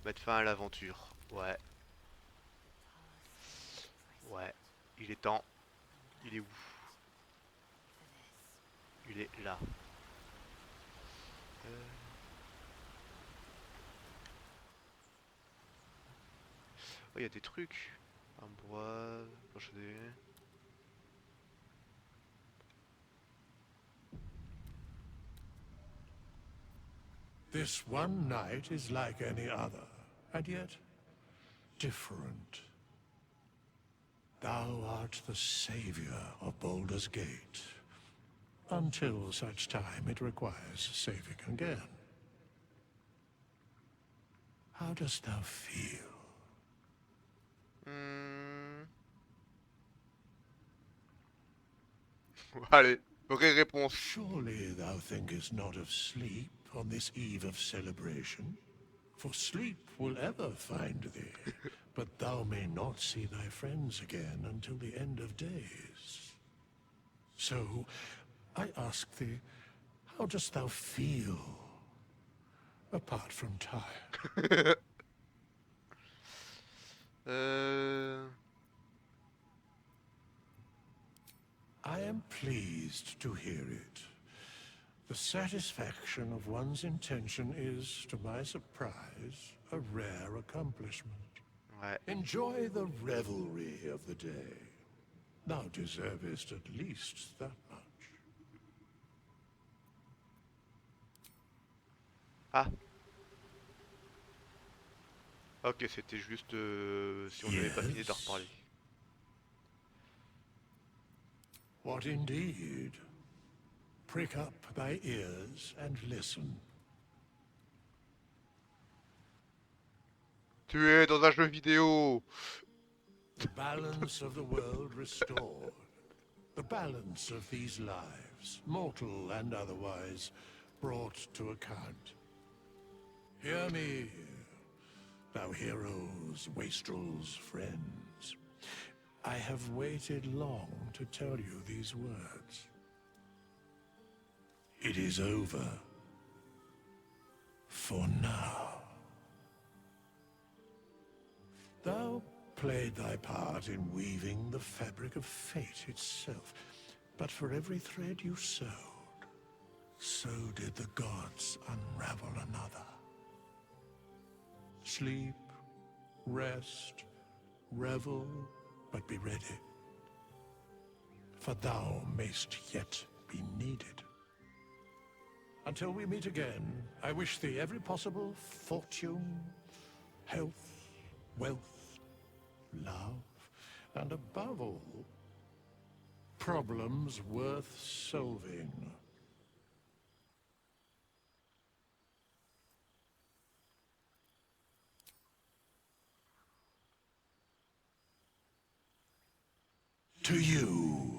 mettre fin à l'aventure. Ouais. Ouais. Il est temps. Il est où? Il est là. Oh, il y a des trucs. Un bois, plancher. This one night is like any other, and yet different. Thou art the savior of Baldur's Gate, until such time it requires saving again. How dost thou feel? Allez, vraie réponse. Surely thou thinkest not of sleep on this eve of celebration? For sleep will ever find thee, but thou may not see thy friends again until the end of days. So, I ask thee, how dost thou feel? Apart from tired. I am pleased to hear it. The satisfaction of one's intention is, to my surprise, a rare accomplishment. Ouais. Enjoy the revelry of the day. Thou deservest at least that much. Ah. Ok, c'était juste si on n'avait pas fini d'en reparler. What indeed? Prick up thy ears and listen. Tu es dans un jeu vidéo. The balance of the world restored. The balance of these lives, mortal and otherwise, brought to account. Hear me, thou heroes, wastrels, friends. I have waited long to tell you these words. It is over. For now. Thou played thy part in weaving the fabric of fate itself, but for every thread you sewed, so did the gods unravel another. Sleep, rest, revel, but be ready, for thou mayst yet be needed. Until we meet again, I wish thee every possible fortune, health, wealth, love, and above all, problems worth solving. To you.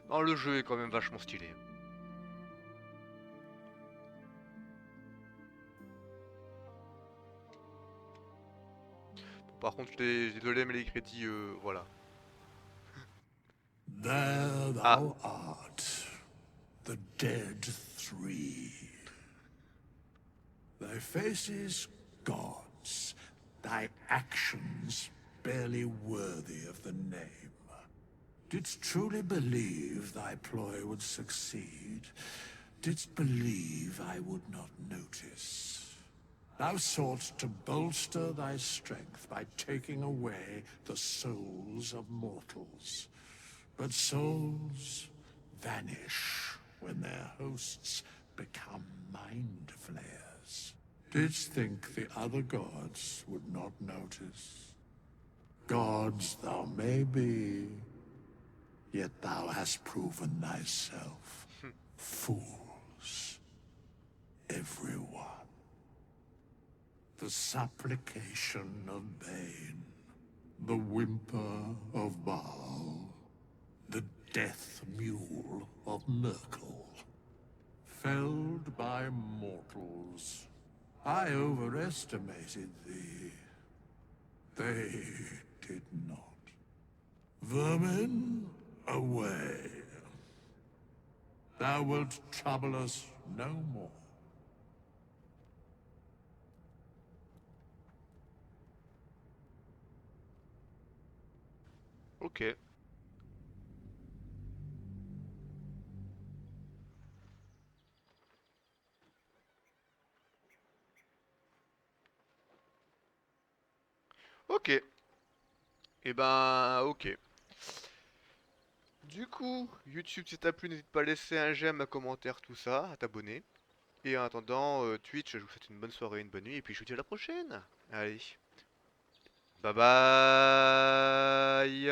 Non, le jeu est quand même vachement stylé. Bon, par contre, j'ai désolé, mais les crédits, voilà. There thou art, the dead three. Thy faces gods, thy actions barely worthy of the name. Didst truly believe thy ploy would succeed? Didst believe I would not notice? Thou sought to bolster thy strength by taking away the souls of mortals. But souls vanish when their hosts become mind flayers. Didst think the other gods would not notice? Gods thou may be, yet thou hast proven thyself. Fools, everyone. The supplication of Bane, the whimper of Baal, the death mule of Merkel. Felled by mortals, I overestimated thee. They did not. Vermin, away. Thou wilt trouble us no more. Ok. Ok. Et ben, ok. Du coup, YouTube, si t'as plu, n'hésite pas à laisser un j'aime, un commentaire, tout ça, à t'abonner. Et en attendant, Twitch, je vous souhaite une bonne soirée, une bonne nuit, et puis je vous dis à la prochaine. Allez. Bye bye.